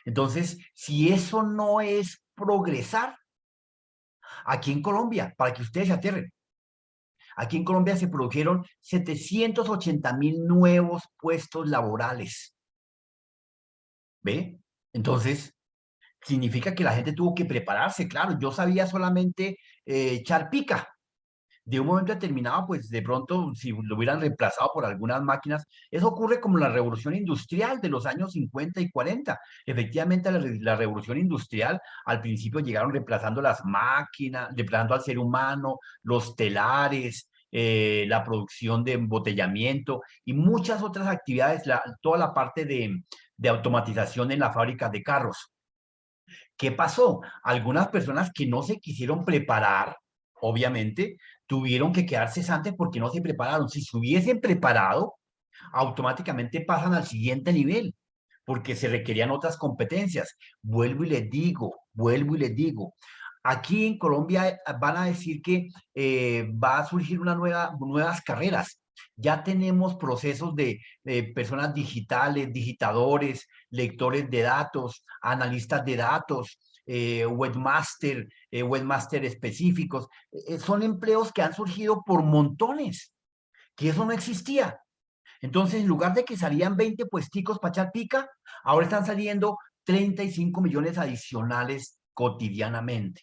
[SPEAKER 2] Entonces, si eso no es progresar, aquí en Colombia, para que ustedes se aterren, aquí en Colombia se produjeron 780.000 nuevos puestos laborales. ¿Ve? Entonces, significa que la gente tuvo que prepararse, claro. Yo sabía solamente echar pica. De un momento determinado, pues de pronto, si lo hubieran reemplazado por algunas máquinas, eso ocurre como la revolución industrial de los años 50 y 40. Efectivamente, la revolución industrial, al principio llegaron reemplazando las máquinas, reemplazando al ser humano, los telares, la producción de embotellamiento y muchas otras actividades, toda la parte de automatización en las fábricas de carros. ¿Qué pasó? Algunas personas que no se quisieron preparar, obviamente, tuvieron que quedar cesantes porque no se prepararon. Si se hubiesen preparado, automáticamente pasan al siguiente nivel, porque se requerían otras competencias. Vuelvo y les digo, aquí en Colombia van a decir que va a surgir nuevas carreras. Ya tenemos procesos de personas digitales, digitadores, lectores de datos, analistas de datos, webmaster específicos. Son empleos que han surgido por montones, que eso no existía. Entonces, en lugar de que salían 20 puesticos para echar pica, ahora están saliendo 35 millones adicionales cotidianamente.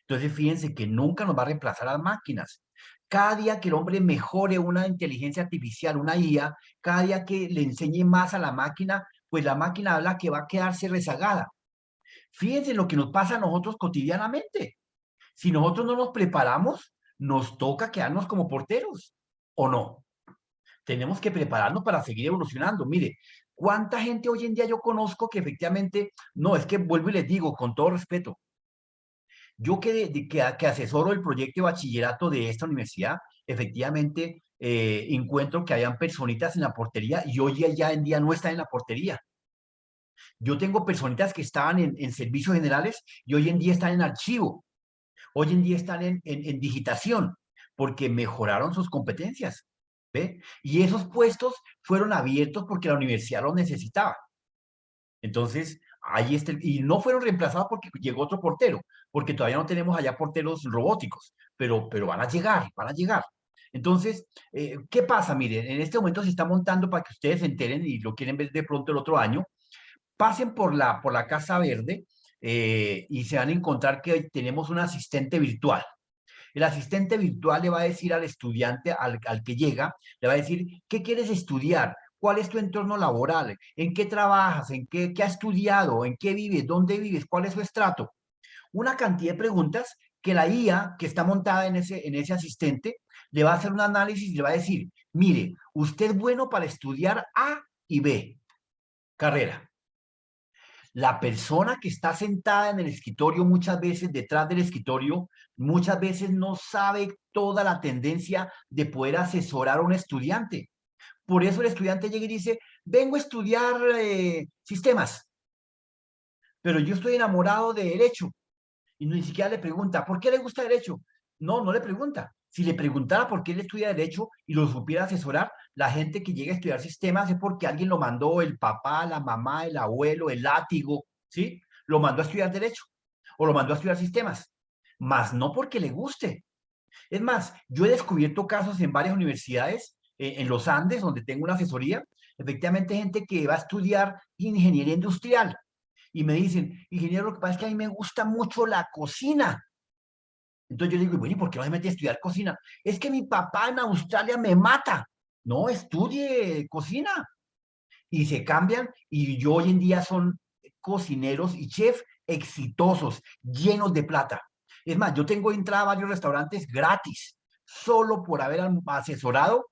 [SPEAKER 2] Entonces, fíjense que nunca nos va a reemplazar las máquinas. Cada día que el hombre mejore una inteligencia artificial, una IA, cada día que le enseñe más a la máquina, pues la máquina habla que va a quedarse rezagada. Fíjense lo que nos pasa a nosotros cotidianamente. Si nosotros no nos preparamos, nos toca quedarnos como porteros, ¿o no? Tenemos que prepararnos para seguir evolucionando. Mire, ¿cuánta gente hoy en día yo conozco que efectivamente, no, es que vuelvo y les digo, con todo respeto, yo que asesoro el proyecto de bachillerato de esta universidad, efectivamente encuentro que hayan personitas en la portería y hoy ya en día no están en la portería. Yo tengo personitas que estaban en servicios generales y hoy en día están en archivo. Hoy en día están en digitación porque mejoraron sus competencias. ¿Ve? Y esos puestos fueron abiertos porque la universidad los necesitaba. Entonces, ahí está, y no fueron reemplazados porque llegó otro portero, porque todavía no tenemos allá porteros robóticos, pero van a llegar, van a llegar. Entonces, ¿qué pasa? Miren, en este momento se está montando para que ustedes se enteren y lo quieren ver de pronto el otro año, pasen por la Casa Verde y se van a encontrar que tenemos un asistente virtual. El asistente virtual le va a decir al estudiante, al que llega, le va a decir, ¿qué quieres estudiar? ¿Cuál es tu entorno laboral? ¿En qué trabajas? ¿En qué has estudiado? ¿En qué vives? ¿Dónde vives? ¿Cuál es su estrato? Una cantidad de preguntas que la IA que está montada en ese asistente le va a hacer un análisis y le va a decir, mire, usted es bueno para estudiar A y B, carrera. La persona que está sentada en el escritorio muchas veces, detrás del escritorio, muchas veces no sabe toda la tendencia de poder asesorar a un estudiante. Por eso el estudiante llega y dice, vengo a estudiar sistemas, pero yo estoy enamorado de derecho. Y ni siquiera le pregunta, ¿por qué le gusta derecho? No, no le pregunta. Si le preguntara por qué él estudia derecho y lo supiera asesorar, la gente que llega a estudiar sistemas es porque alguien lo mandó, el papá, la mamá, el abuelo, el látigo, ¿sí? Lo mandó a estudiar derecho o lo mandó a estudiar sistemas, más no porque le guste. Es más, yo he descubierto casos en varias universidades, en los Andes, donde tengo una asesoría, efectivamente gente que va a estudiar ingeniería industrial y me dicen, ingeniero, lo que pasa es que a mí me gusta mucho la cocina. Entonces yo digo, bueno, ¿y por qué no se mete a estudiar cocina? Es que mi papá en Australia me mata. No, estudie cocina. Y se cambian y yo hoy en día son cocineros y chefs exitosos, llenos de plata. Es más, yo tengo entrada a varios restaurantes gratis, solo por haber asesorado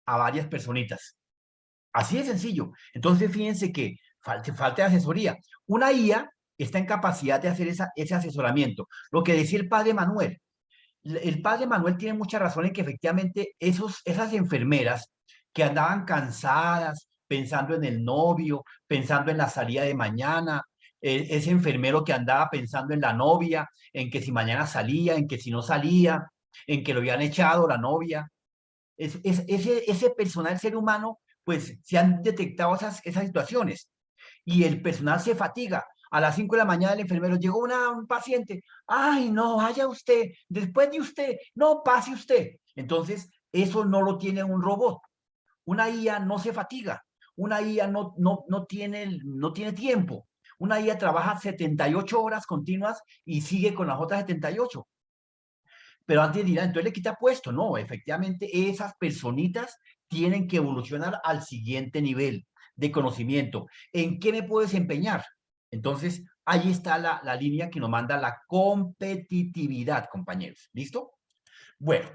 [SPEAKER 2] a varias personitas. Así de sencillo. Entonces, fíjense que falta de asesoría. Una IA está en capacidad de hacer ese asesoramiento. Lo que decía el padre Manuel. El padre Manuel tiene mucha razón en que efectivamente esas enfermeras que andaban cansadas, pensando en el novio, pensando en la salida de mañana, ese enfermero que andaba pensando en la novia, en que si mañana salía, en que si no salía, en que lo habían echado la novia. Ese personal ser humano, pues se han detectado esas situaciones y el personal se fatiga. A las 5 de la mañana el enfermero llegó un paciente, ay no, vaya usted, después de usted, no, pase usted. Entonces, eso no lo tiene un robot. Una IA no se fatiga, una IA no tiene tiempo. Una IA trabaja 78 horas continuas y sigue con las otras 78. Pero antes dirán, entonces le quita puesto. No, efectivamente esas personitas tienen que evolucionar al siguiente nivel de conocimiento. ¿En qué me puedo desempeñar? Entonces, ahí está la línea que nos manda la competitividad, compañeros. ¿Listo? Bueno,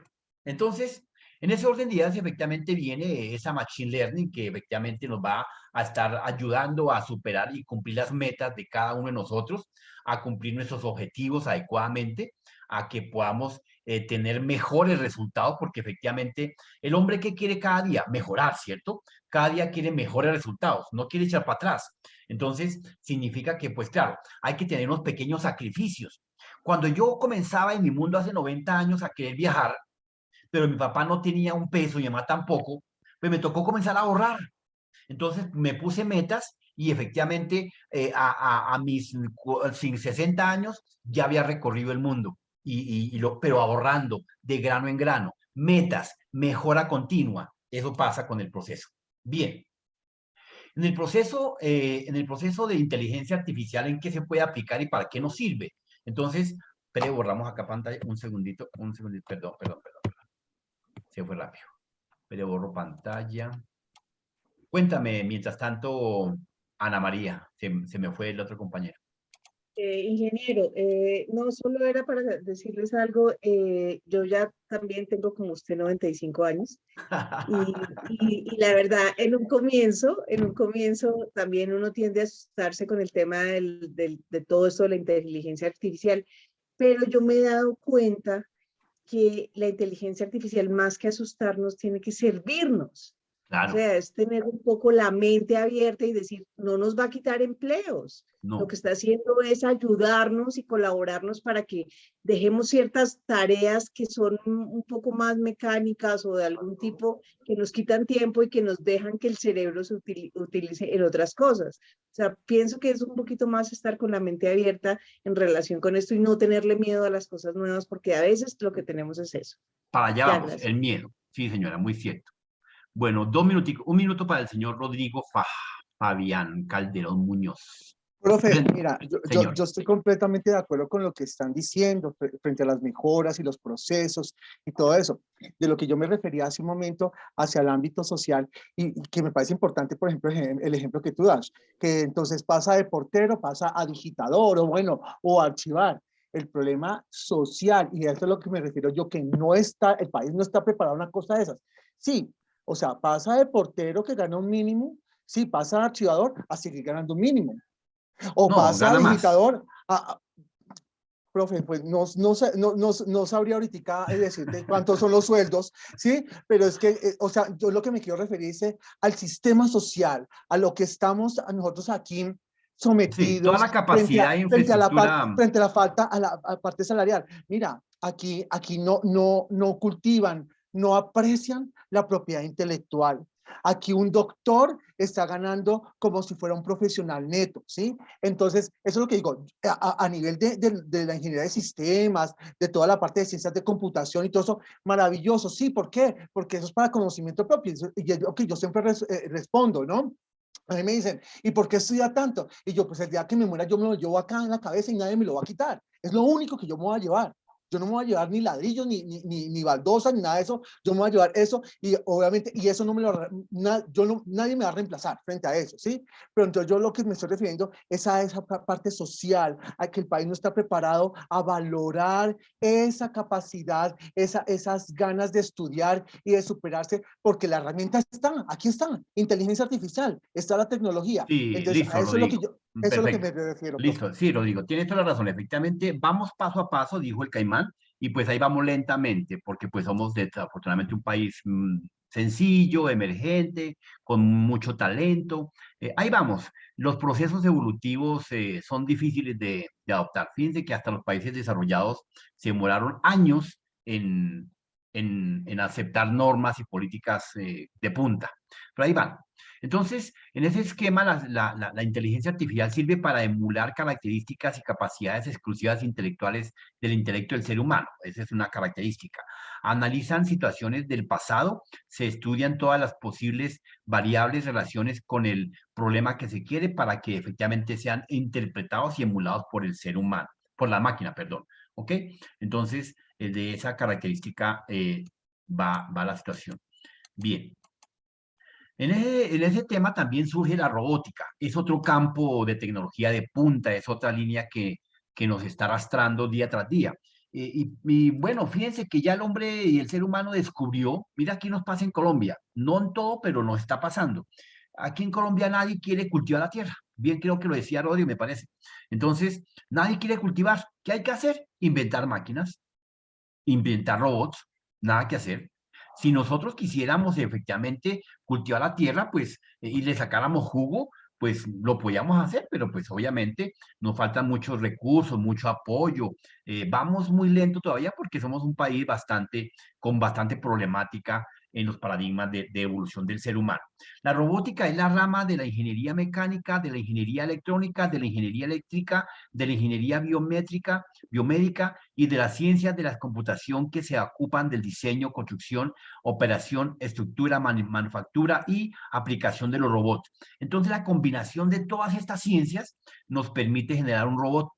[SPEAKER 2] entonces, en ese orden de ideas, efectivamente viene esa Machine Learning que efectivamente nos va a estar ayudando a superar y cumplir las metas de cada uno de nosotros, a cumplir nuestros objetivos adecuadamente, a que podamos tener mejores resultados, porque efectivamente el hombre que quiere cada día mejorar, ¿cierto? Cada día quiere mejores resultados, no quiere echar para atrás. Entonces, significa que, pues claro, hay que tener unos pequeños sacrificios. Cuando yo comenzaba en mi mundo hace 90 años a querer viajar, pero mi papá no tenía un peso y mi mamá tampoco, pues me tocó comenzar a ahorrar. Entonces me puse metas y efectivamente a mis 60 años ya había recorrido el mundo, pero ahorrando de grano en grano. Metas, mejora continua. Eso pasa con el proceso. Bien. En el proceso de inteligencia artificial, ¿en qué se puede aplicar y para qué nos sirve? Entonces, pero borramos acá pantalla, un segundito, perdón. Se fue rápido. Pero borro pantalla. Cuéntame, mientras tanto, Ana María, se me fue el otro compañero.
[SPEAKER 14] Ingeniero, no solo era para decirles algo, yo ya también tengo como usted 95 años y la verdad, en un comienzo también uno tiende a asustarse con el tema de todo esto de la inteligencia artificial, pero yo me he dado cuenta que la inteligencia artificial más que asustarnos tiene que servirnos.
[SPEAKER 2] Claro.
[SPEAKER 14] O sea, es tener un poco la mente abierta y decir, no nos va a quitar empleos.
[SPEAKER 2] No.
[SPEAKER 14] Lo que está haciendo es ayudarnos y colaborarnos para que dejemos ciertas tareas que son un poco más mecánicas o de algún tipo que nos quitan tiempo y que nos dejan que el cerebro se utilice en otras cosas. O sea, pienso que es un poquito más estar con la mente abierta en relación con esto y no tenerle miedo a las cosas nuevas, porque a veces lo que tenemos es eso.
[SPEAKER 2] Para allá vamos,
[SPEAKER 14] gracias.
[SPEAKER 2] el miedo. Sí, señora, muy cierto. Bueno, 2 minuticos, 1 minuto para el señor Rodrigo Fabián Calderón Muñoz.
[SPEAKER 3] Profe, mira, yo estoy completamente de acuerdo con lo que están diciendo frente a las mejoras y los procesos y todo eso. De lo que yo me refería hace un momento hacia el ámbito social y que me parece importante, por ejemplo, el ejemplo que tú das, que entonces pasa de portero, pasa a digitador o bueno, o a archivar. El problema social, y a eso es lo que me refiero yo, que no está, el país no está preparado a una cosa de esas. Sí, o sea, pasa de portero que gana un mínimo, sí, pasa a archivador a seguir ganando un mínimo. O no, pasa a digitador profe, pues no sabría ahorita decirte cuántos son los sueldos, ¿sí? Pero es que, o sea, yo lo que me quiero referir es al sistema social, a lo que estamos a nosotros aquí sometidos.
[SPEAKER 2] Sí, toda la capacidad
[SPEAKER 3] frente a la falta, a la parte salarial. Mira, aquí no cultivan, no aprecian la propiedad intelectual. Aquí un doctor está ganando como si fuera un profesional neto, ¿sí? Entonces, eso es lo que digo, a nivel de la ingeniería de sistemas, de toda la parte de ciencias de computación y todo eso, maravilloso, ¿sí? ¿Por qué? Porque eso es para conocimiento propio. Y yo siempre respondo, ¿no? A mí me dicen, ¿y por qué estudia tanto? Y yo, pues el día que me muera, yo me lo llevo acá en la cabeza y nadie me lo va a quitar. Es lo único que yo me voy a llevar. Yo no me voy a llevar ni ladrillos, ni baldosas, ni nada de eso. Yo me voy a llevar eso y obviamente, y eso no me lo, nadie me va a reemplazar frente a eso, ¿sí? Pero entonces yo lo que me estoy refiriendo es a esa parte social, a que el país no está preparado a valorar esa capacidad, esas ganas de estudiar y de superarse, porque la herramienta está, aquí está, inteligencia artificial, está la tecnología.
[SPEAKER 2] Sí,
[SPEAKER 3] entonces,
[SPEAKER 2] listo,
[SPEAKER 3] a eso
[SPEAKER 2] Rodrigo.
[SPEAKER 3] es lo que yo... Eso es lo que me refiero.
[SPEAKER 2] Listo, sí, Rodrigo, tienes toda la razón. Efectivamente, vamos paso a paso, dijo el Caimán, y pues ahí vamos lentamente, porque pues somos desafortunadamente un país sencillo, emergente, con mucho talento. Ahí vamos. Los procesos evolutivos son difíciles de adoptar. Fíjense que hasta los países desarrollados se demoraron años en aceptar normas y políticas de punta. Pero ahí van. Entonces, en ese esquema, la inteligencia artificial sirve para emular características y capacidades exclusivas intelectuales del intelecto del ser humano. Esa es una característica. Analizan situaciones del pasado, se estudian todas las posibles variables, relaciones con el problema que se quiere para que efectivamente sean interpretados y emulados por el ser humano, por la máquina, perdón. ¿Ok? Entonces, de esa característica va la situación. Bien. En ese tema también surge la robótica. Es otro campo de tecnología de punta, es otra línea que nos está arrastrando día tras día. Y bueno, fíjense que ya el hombre y el ser humano descubrió, mira aquí nos pasa en Colombia, no en todo, pero nos está pasando. Aquí en Colombia nadie quiere cultivar la tierra. Bien, creo que lo decía Rodrigo, me parece. Entonces, nadie quiere cultivar. ¿Qué hay que hacer? Inventar máquinas, inventar robots, nada que hacer. Si nosotros quisiéramos efectivamente cultivar la tierra, pues, y le sacáramos jugo, pues lo podíamos hacer, pero pues obviamente nos faltan muchos recursos, mucho apoyo. Vamos muy lento todavía porque somos un país con bastante problemática en los paradigmas de evolución del ser humano. La robótica es la rama de la ingeniería mecánica, de la ingeniería electrónica, de la ingeniería eléctrica, de la ingeniería biomédica y de las ciencias de la computación que se ocupan del diseño, construcción, operación, estructura, manufactura y aplicación de los robots. Entonces, la combinación de todas estas ciencias nos permite generar un robot.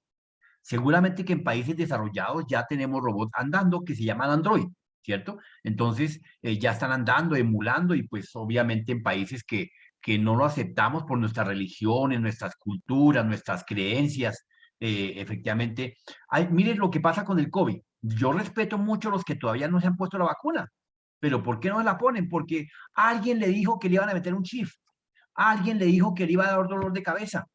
[SPEAKER 2] Seguramente que en países desarrollados ya tenemos robots andando que se llaman Android. ¿cierto? Entonces, ya están andando, emulando, y pues obviamente en países que no lo aceptamos por nuestras religiones, nuestras culturas, nuestras creencias, efectivamente. Miren lo que pasa con el COVID. Yo respeto mucho a los que todavía no se han puesto la vacuna, pero ¿por qué no la ponen? Porque alguien le dijo que le iban a meter un chip, alguien le dijo que le iba a dar dolor de cabeza.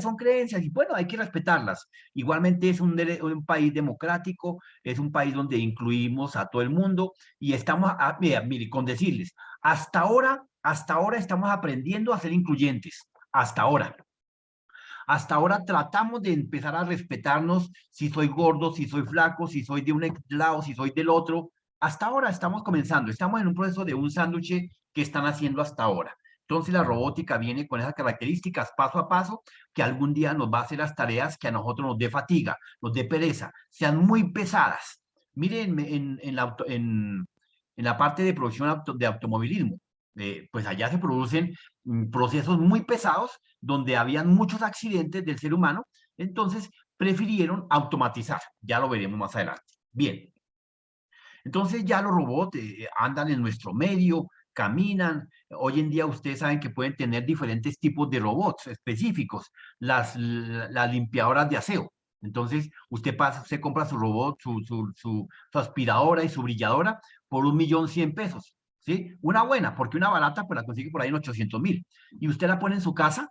[SPEAKER 2] Son creencias, y bueno, hay que respetarlas. Igualmente es un país democrático, es un país donde incluimos a todo el mundo, y estamos, mire, con decirles, hasta ahora estamos aprendiendo a ser incluyentes, hasta ahora. Hasta ahora tratamos de empezar a respetarnos, si soy gordo, si soy flaco, si soy de un lado, si soy del otro. Hasta ahora estamos comenzando, estamos en un proceso de un sándwich que están haciendo hasta ahora. Entonces la robótica viene con esas características paso a paso, que algún día nos va a hacer las tareas que a nosotros nos dé fatiga, nos dé pereza, sean muy pesadas. Miren, en la parte de producción de automovilismo, pues allá se producen procesos muy pesados donde habían muchos accidentes del ser humano, entonces prefirieron automatizar. Ya lo veremos más adelante. Bien. Entonces ya los robots andan en nuestro medio, caminan. Hoy en día ustedes saben que pueden tener diferentes tipos de robots específicos, las limpiadoras de aseo. Entonces usted compra su robot, su aspiradora y su brilladora por 1.100.000 pesos. ¿Sí? Una buena, porque una barata pues la consigue por ahí en 800.000. Y usted la pone en su casa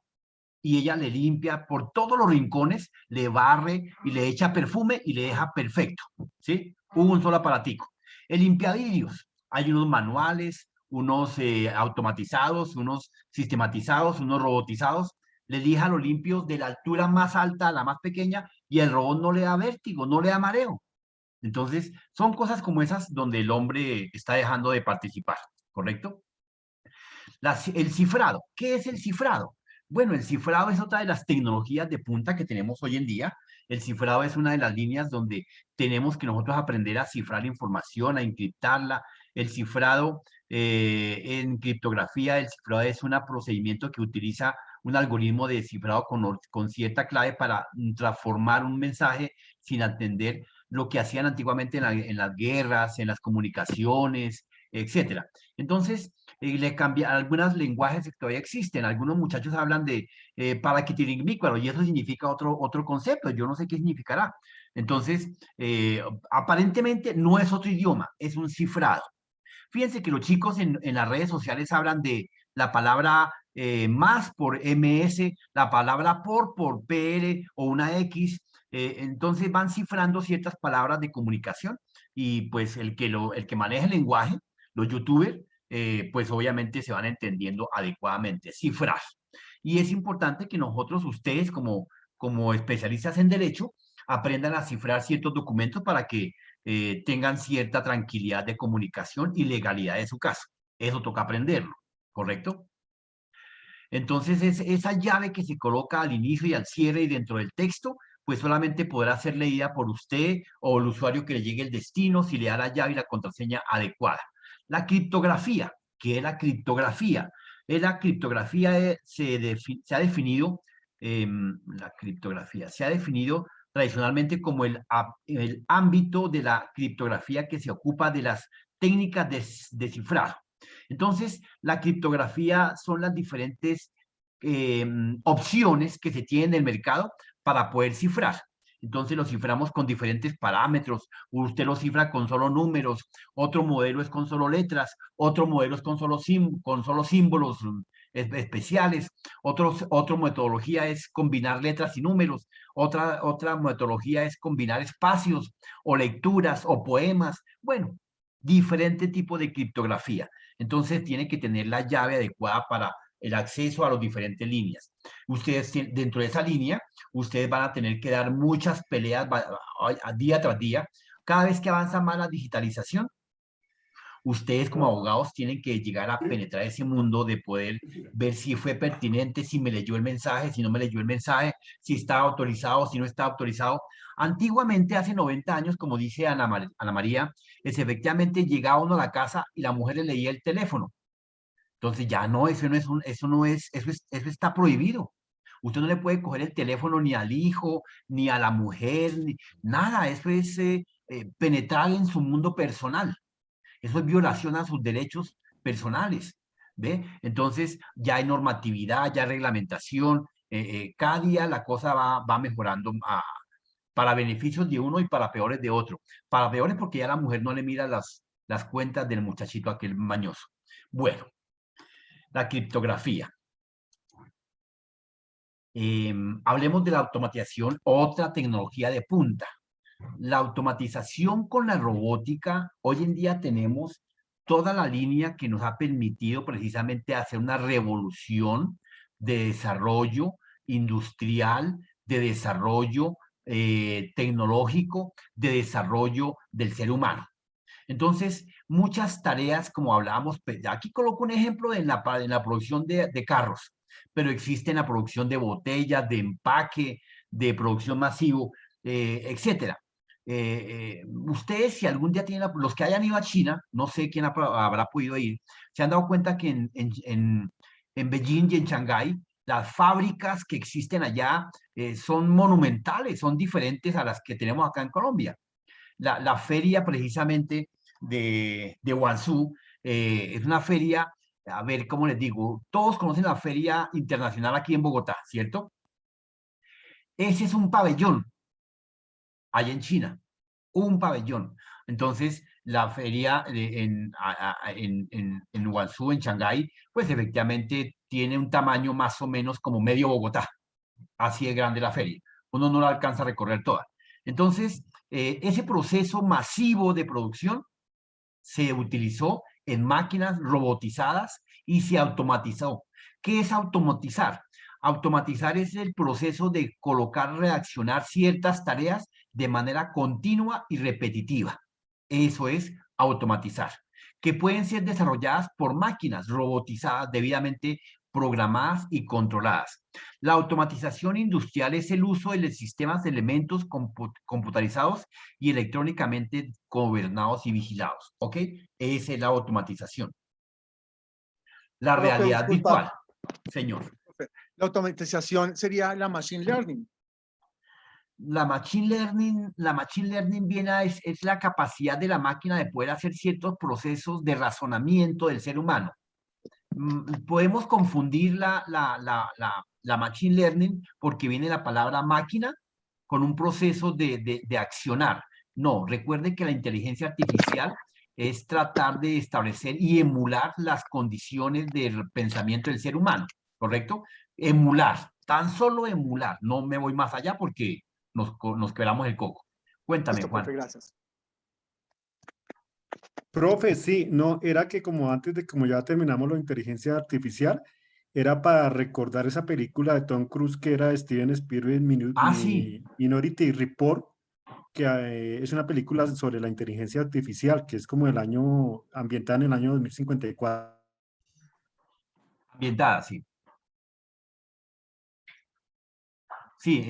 [SPEAKER 2] y ella le limpia por todos los rincones, le barre y le echa perfume y le deja perfecto. ¿Sí? Un solo aparatico. El limpiavidrios, hay unos manuales, unos automatizados, unos sistematizados, unos robotizados. Le deja los limpios de la altura más alta a la más pequeña, y el robot no le da vértigo, no le da mareo. Entonces, son cosas como esas donde el hombre está dejando de participar, ¿correcto? El cifrado. ¿Qué es el cifrado? Bueno, el cifrado es otra de las tecnologías de punta que tenemos hoy en día. El cifrado es una de las líneas donde tenemos que nosotros aprender a cifrar información, a encriptarla. El cifrado en criptografía, el cifrado es un procedimiento que utiliza un algoritmo de cifrado con cierta clave para transformar un mensaje sin atender lo que hacían antiguamente en las guerras, en las comunicaciones, etcétera. Entonces, le cambian algunos lenguajes que todavía existen. Algunos muchachos hablan de paraquitilingvícuaro, y eso significa otro concepto. Yo no sé qué significará. Entonces, aparentemente no es otro idioma, es un cifrado. Fíjense que los chicos en las redes sociales hablan de la palabra más por MS, la palabra por PR o una X. Entonces van cifrando ciertas palabras de comunicación, y pues el que maneja el lenguaje, los youtubers, pues obviamente se van entendiendo adecuadamente, cifrar. Y es importante que nosotros, ustedes como especialistas en derecho, aprendan a cifrar ciertos documentos para que tengan cierta tranquilidad de comunicación y legalidad de su caso. Eso toca aprenderlo, ¿correcto? Entonces, esa llave que se coloca al inicio y al cierre y dentro del texto, pues solamente podrá ser leída por usted o el usuario que le llegue el destino si le da la llave y la contraseña adecuada. La criptografía. ¿Qué es la criptografía? La criptografía se ha definido, tradicionalmente como el ámbito de la criptografía que se ocupa de las técnicas de cifrado. Entonces, la criptografía son las diferentes opciones que se tienen en el mercado para poder cifrar. Entonces lo ciframos con diferentes parámetros. Usted lo cifra con solo números, otro modelo es con solo letras, otro modelo es con solo símbolos especiales, otra metodología es combinar letras y números, otra metodología es combinar espacios o lecturas o poemas. Bueno, diferente tipo de criptografía. Entonces tiene que tener la llave adecuada para el acceso a las diferentes líneas. Ustedes, dentro de esa línea, ustedes van a tener que dar muchas peleas día tras día. Cada vez que avanza más la digitalización, ustedes como abogados tienen que llegar a penetrar ese mundo de poder ver si fue pertinente, si me leyó el mensaje, si no me leyó el mensaje, si está autorizado, si no está autorizado. Antiguamente, hace 90 años, como dice Ana María, efectivamente llegaba uno a la casa y la mujer le leía el teléfono. Entonces ya no, eso está prohibido. Usted no le puede coger el teléfono ni al hijo, ni a la mujer, nada. Eso es penetrar en su mundo personal. Eso es violación a sus derechos personales, ¿ve? Entonces ya hay normatividad, ya hay reglamentación, cada día la cosa va mejorando para beneficios de uno y para peores de otro. Para peores porque ya la mujer no le mira las cuentas del muchachito aquel mañoso. Bueno, la criptografía. Hablemos de la automatización, otra tecnología de punta. La automatización con la robótica, hoy en día tenemos toda la línea que nos ha permitido precisamente hacer una revolución de desarrollo industrial, de desarrollo tecnológico, de desarrollo del ser humano. Entonces, muchas tareas, como hablábamos, aquí coloco un ejemplo en la producción de carros, pero existe en la producción de botellas, de empaque, de producción masivo, etcétera. Ustedes, si algún día tienen, los que hayan ido a China, no sé quién habrá podido ir, se han dado cuenta que en Beijing y en Shanghái, las fábricas que existen allá son monumentales, son diferentes a las que tenemos acá en Colombia. La feria precisamente de Guangzhou es una feria, a ver, ¿cómo les digo? Todos conocen la feria internacional aquí en Bogotá, ¿cierto? Ese es un pabellón allá en China, un pabellón. Entonces, la feria en Guangzhou, en Shanghái, pues efectivamente tiene un tamaño más o menos como medio Bogotá. Así es grande la feria. Uno no la alcanza a recorrer toda. Entonces, ese proceso masivo de producción se utilizó en máquinas robotizadas y se automatizó. ¿Qué es automatizar? Automatizar es el proceso de colocar, reaccionar ciertas tareas de manera continua y repetitiva. Eso es automatizar, que pueden ser desarrolladas por máquinas robotizadas debidamente programadas y controladas. La automatización industrial es el uso de sistemas de elementos computarizados y electrónicamente gobernados y vigilados, ¿ok? Esa es la automatización. La realidad virtual, señor.
[SPEAKER 3] La automatización sería la machine learning.
[SPEAKER 2] La machine learning viene es la capacidad de la máquina de poder hacer ciertos procesos de razonamiento del ser humano. Podemos confundir la machine learning porque viene la palabra máquina con un proceso de accionar. No, recuerde que la inteligencia artificial es tratar de establecer y emular las condiciones del pensamiento del ser humano, ¿correcto? Emular, tan solo emular. No me voy más allá porque nos quebramos el coco. Cuéntame,
[SPEAKER 3] Listo,
[SPEAKER 2] Juan.
[SPEAKER 3] profe, gracias.
[SPEAKER 5] Profe, sí, no, era que como antes de como ya terminamos la inteligencia artificial, era para recordar esa película de Tom Cruise que era Steven Spielberg,
[SPEAKER 2] Sí.
[SPEAKER 5] Minority Report, que es una película sobre la inteligencia artificial, que es como el año, ambientada en el año 2054.
[SPEAKER 2] Ambientada, sí. Sí,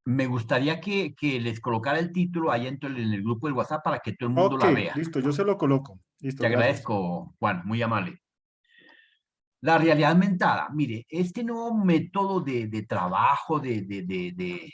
[SPEAKER 2] me gustaría que les colocara el título ahí en el grupo del WhatsApp para que todo el mundo la vea.
[SPEAKER 5] Listo, yo se lo coloco. Listo,
[SPEAKER 2] Te
[SPEAKER 5] gracias.
[SPEAKER 2] agradezco, Juan, muy amable. La realidad aumentada, mire, este nuevo método de trabajo, de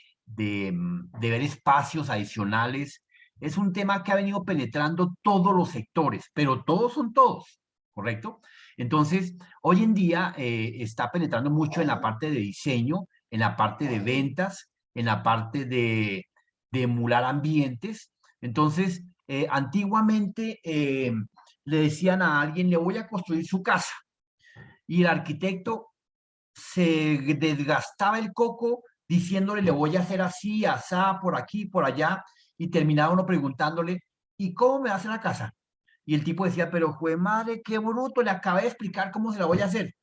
[SPEAKER 2] ver espacios adicionales, es un tema que ha venido penetrando todos los sectores, pero todos son todos, ¿correcto? Entonces, hoy en día está penetrando mucho en la parte de diseño, en la parte de ventas, en la parte de emular ambientes. Entonces, antiguamente le decían a alguien, le voy a construir su casa. Y el arquitecto se desgastaba el coco diciéndole, le voy a hacer así, asá, por aquí, por allá, y terminaba uno preguntándole, ¿y cómo me hace la casa? Y el tipo decía, pero jue madre, qué bruto, le acabé de explicar cómo se la voy a hacer.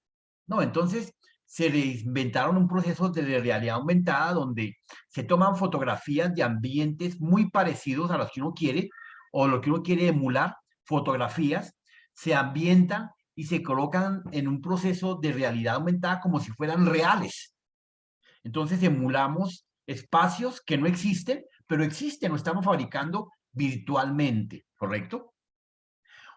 [SPEAKER 2] No, entonces se le inventaron un proceso de realidad aumentada donde se toman fotografías de ambientes muy parecidos a los que uno quiere, o lo que uno quiere emular, fotografías, se ambientan y se colocan en un proceso de realidad aumentada como si fueran reales. Entonces emulamos espacios que no existen, pero existen, lo estamos fabricando virtualmente, ¿correcto?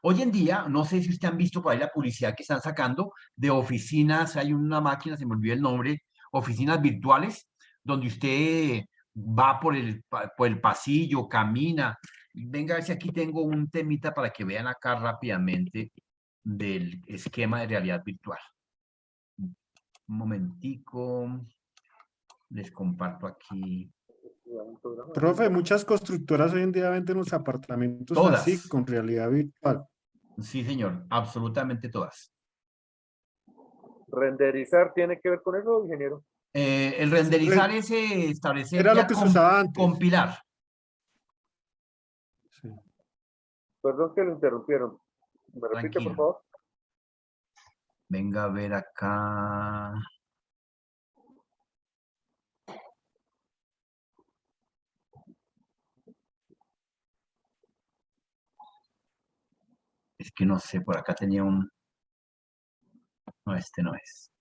[SPEAKER 2] Hoy en día, no sé si ustedes han visto por ahí la publicidad que están sacando de oficinas, hay una máquina, se me olvidó el nombre, oficinas virtuales, donde usted va por el pasillo, camina. Venga, a ver si aquí tengo un temita para que vean acá rápidamente del esquema de realidad virtual. Un momentico. Les comparto aquí.
[SPEAKER 5] Profe, muchas constructoras hoy en día venden los apartamentos
[SPEAKER 2] Todas.
[SPEAKER 5] así, con realidad virtual.
[SPEAKER 2] Sí, señor, absolutamente todas.
[SPEAKER 7] ¿Renderizar tiene que ver con eso, ingeniero?
[SPEAKER 2] El renderizar es establecer
[SPEAKER 5] Era
[SPEAKER 2] ya
[SPEAKER 5] lo que se usaba antes.
[SPEAKER 2] compilar.
[SPEAKER 5] Sí.
[SPEAKER 7] Perdón que lo interrumpieron. ¿Me repite,
[SPEAKER 2] Tranquilo.
[SPEAKER 7] por favor?
[SPEAKER 2] Venga a ver acá. Es que no sé, por acá tenía un... No, este no es.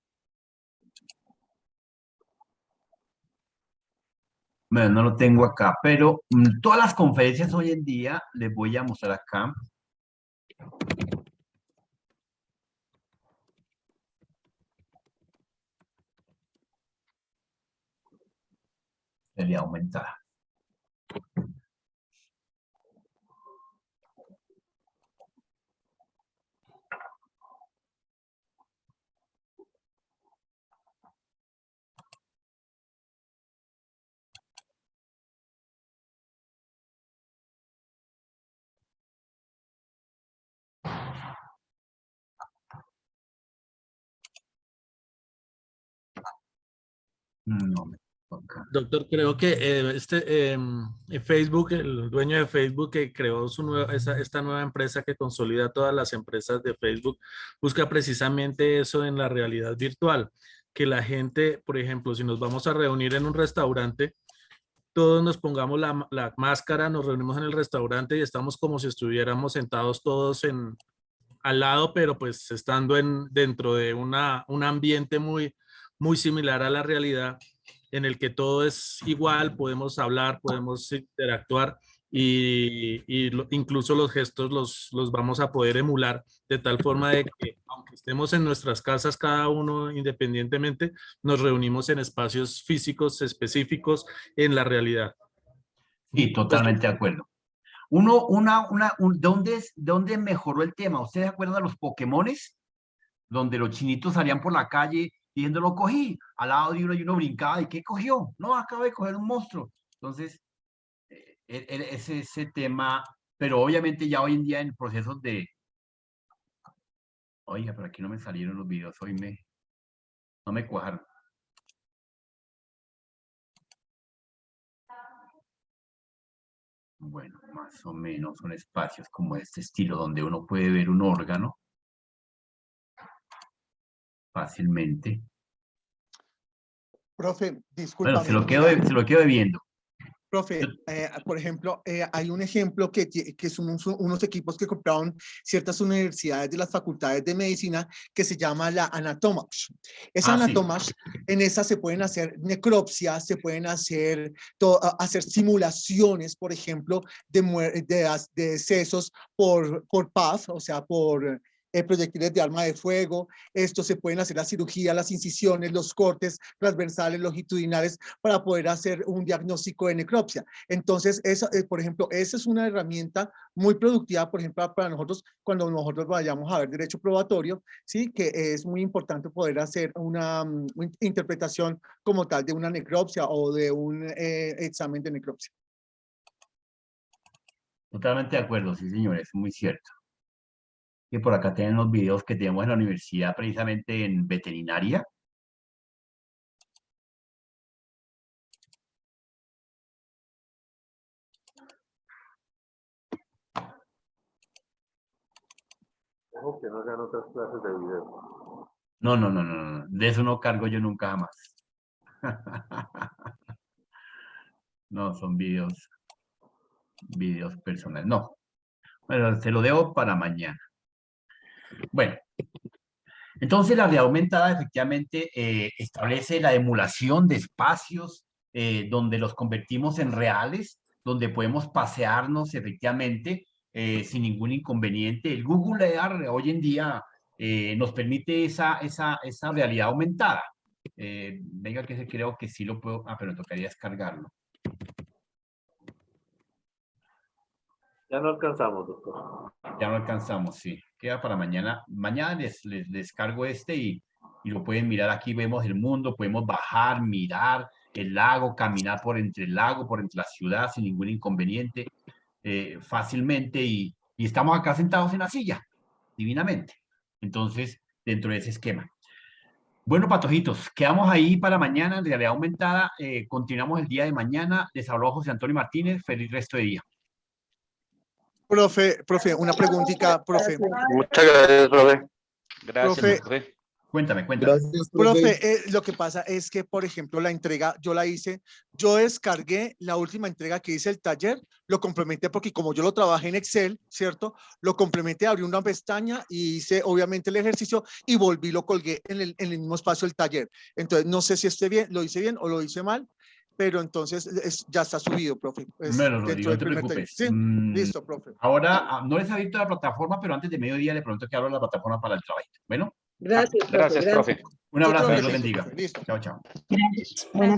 [SPEAKER 2] Bueno, no lo tengo acá, pero todas las conferencias hoy en día les voy a mostrar acá. Realidad aumentada. No me toca.
[SPEAKER 6] Doctor, creo que Facebook, el dueño de Facebook que creó esta nueva empresa que consolida todas las empresas de Facebook, busca precisamente eso en la realidad virtual, que la gente, por ejemplo, si nos vamos a reunir en un restaurante, todos nos pongamos la máscara, nos reunimos en el restaurante y estamos como si estuviéramos sentados todos al lado, pero pues estando dentro de un ambiente muy similar a la realidad, en el que todo es igual, podemos hablar, podemos interactuar incluso los gestos los vamos a poder emular de tal forma de que aunque estemos en nuestras casas cada uno independientemente, nos reunimos en espacios físicos específicos en la realidad.
[SPEAKER 2] Sí, totalmente de acuerdo. ¿Dónde mejoró el tema? ¿Ustedes se acuerdan de los Pokémones? Donde los chinitos salían por la calle diciendo, lo cogí, al lado de uno y uno brincaba, ¿y qué cogió? No, acabo de coger un monstruo. Entonces, ese tema, pero obviamente ya hoy en día en procesos de... Oiga, pero aquí no me salieron los videos, hoy no me cuajaron. Bueno, más o menos son espacios como este estilo, donde uno puede ver un órgano fácilmente.
[SPEAKER 3] Profe, disculpa.
[SPEAKER 2] Bueno, se lo quedo debiendo.
[SPEAKER 3] Profe, por ejemplo, hay un ejemplo que son unos equipos que compraron ciertas universidades de las facultades de medicina que se llama la Anatomax. Esa Anatomax, en esa se pueden hacer necropsias, se pueden hacer simulaciones, por ejemplo, de decesos por PAF, o sea, por proyectiles de arma de fuego. Esto se pueden hacer la cirugía, las incisiones, los cortes transversales, longitudinales, para poder hacer un diagnóstico de necropsia. Entonces, por ejemplo, esa es una herramienta muy productiva, por ejemplo, para nosotros, cuando nosotros vayamos a ver derecho probatorio, ¿sí? Que es muy importante poder hacer una interpretación como tal de una necropsia o de un examen de necropsia.
[SPEAKER 2] Totalmente de acuerdo, sí, señores, es muy cierto. Que por acá tienen los videos que tenemos en la universidad, precisamente en veterinaria.
[SPEAKER 7] Ojo que no sean otras clases de video.
[SPEAKER 2] No. De eso no cargo yo nunca jamás. No, son videos personales. No. Bueno, se lo debo para mañana. Bueno. Entonces, la realidad aumentada efectivamente establece la emulación de espacios donde los convertimos en reales, donde podemos pasearnos efectivamente sin ningún inconveniente. El Google AR hoy en día nos permite esa realidad aumentada. Venga, que creo que sí lo puedo... Ah, pero tocaría descargarlo.
[SPEAKER 7] Ya no alcanzamos, doctor.
[SPEAKER 2] Ya no alcanzamos, sí. Queda para mañana. Mañana les cargo y lo pueden mirar. Aquí vemos el mundo, podemos bajar, mirar el lago, caminar por entre el lago, por entre la ciudad sin ningún inconveniente, fácilmente. Y estamos acá sentados en la silla, divinamente. Entonces, dentro de ese esquema. Bueno, patojitos, quedamos ahí para mañana en realidad aumentada. Continuamos el día de mañana. Les habló José Antonio Martínez. Feliz resto de día.
[SPEAKER 3] Profe, una preguntita, profe.
[SPEAKER 15] Muchas gracias, profe.
[SPEAKER 2] Gracias, profe. Cuéntame.
[SPEAKER 3] Gracias, profe. Lo que pasa es que, por ejemplo, la entrega, yo descargué la última entrega que hice el taller, lo complementé porque como yo lo trabajé en Excel, ¿cierto? Lo complementé, abrí una pestaña y hice obviamente el ejercicio y volví, lo colgué en el mismo espacio del taller. Entonces, no sé si lo hice bien o lo hice mal, pero entonces ya está subido, profe.
[SPEAKER 2] Bueno, Rodrigo, no te preocupes.
[SPEAKER 3] ¿Sí? Listo, profe.
[SPEAKER 2] Ahora, no les he abierto la plataforma, pero antes de mediodía le pregunto que abro la plataforma para el trabajo. Bueno.
[SPEAKER 14] Gracias,
[SPEAKER 15] profe.
[SPEAKER 2] Un abrazo, Dios los bendiga. Chao, chao.
[SPEAKER 9] Gracias. Buenas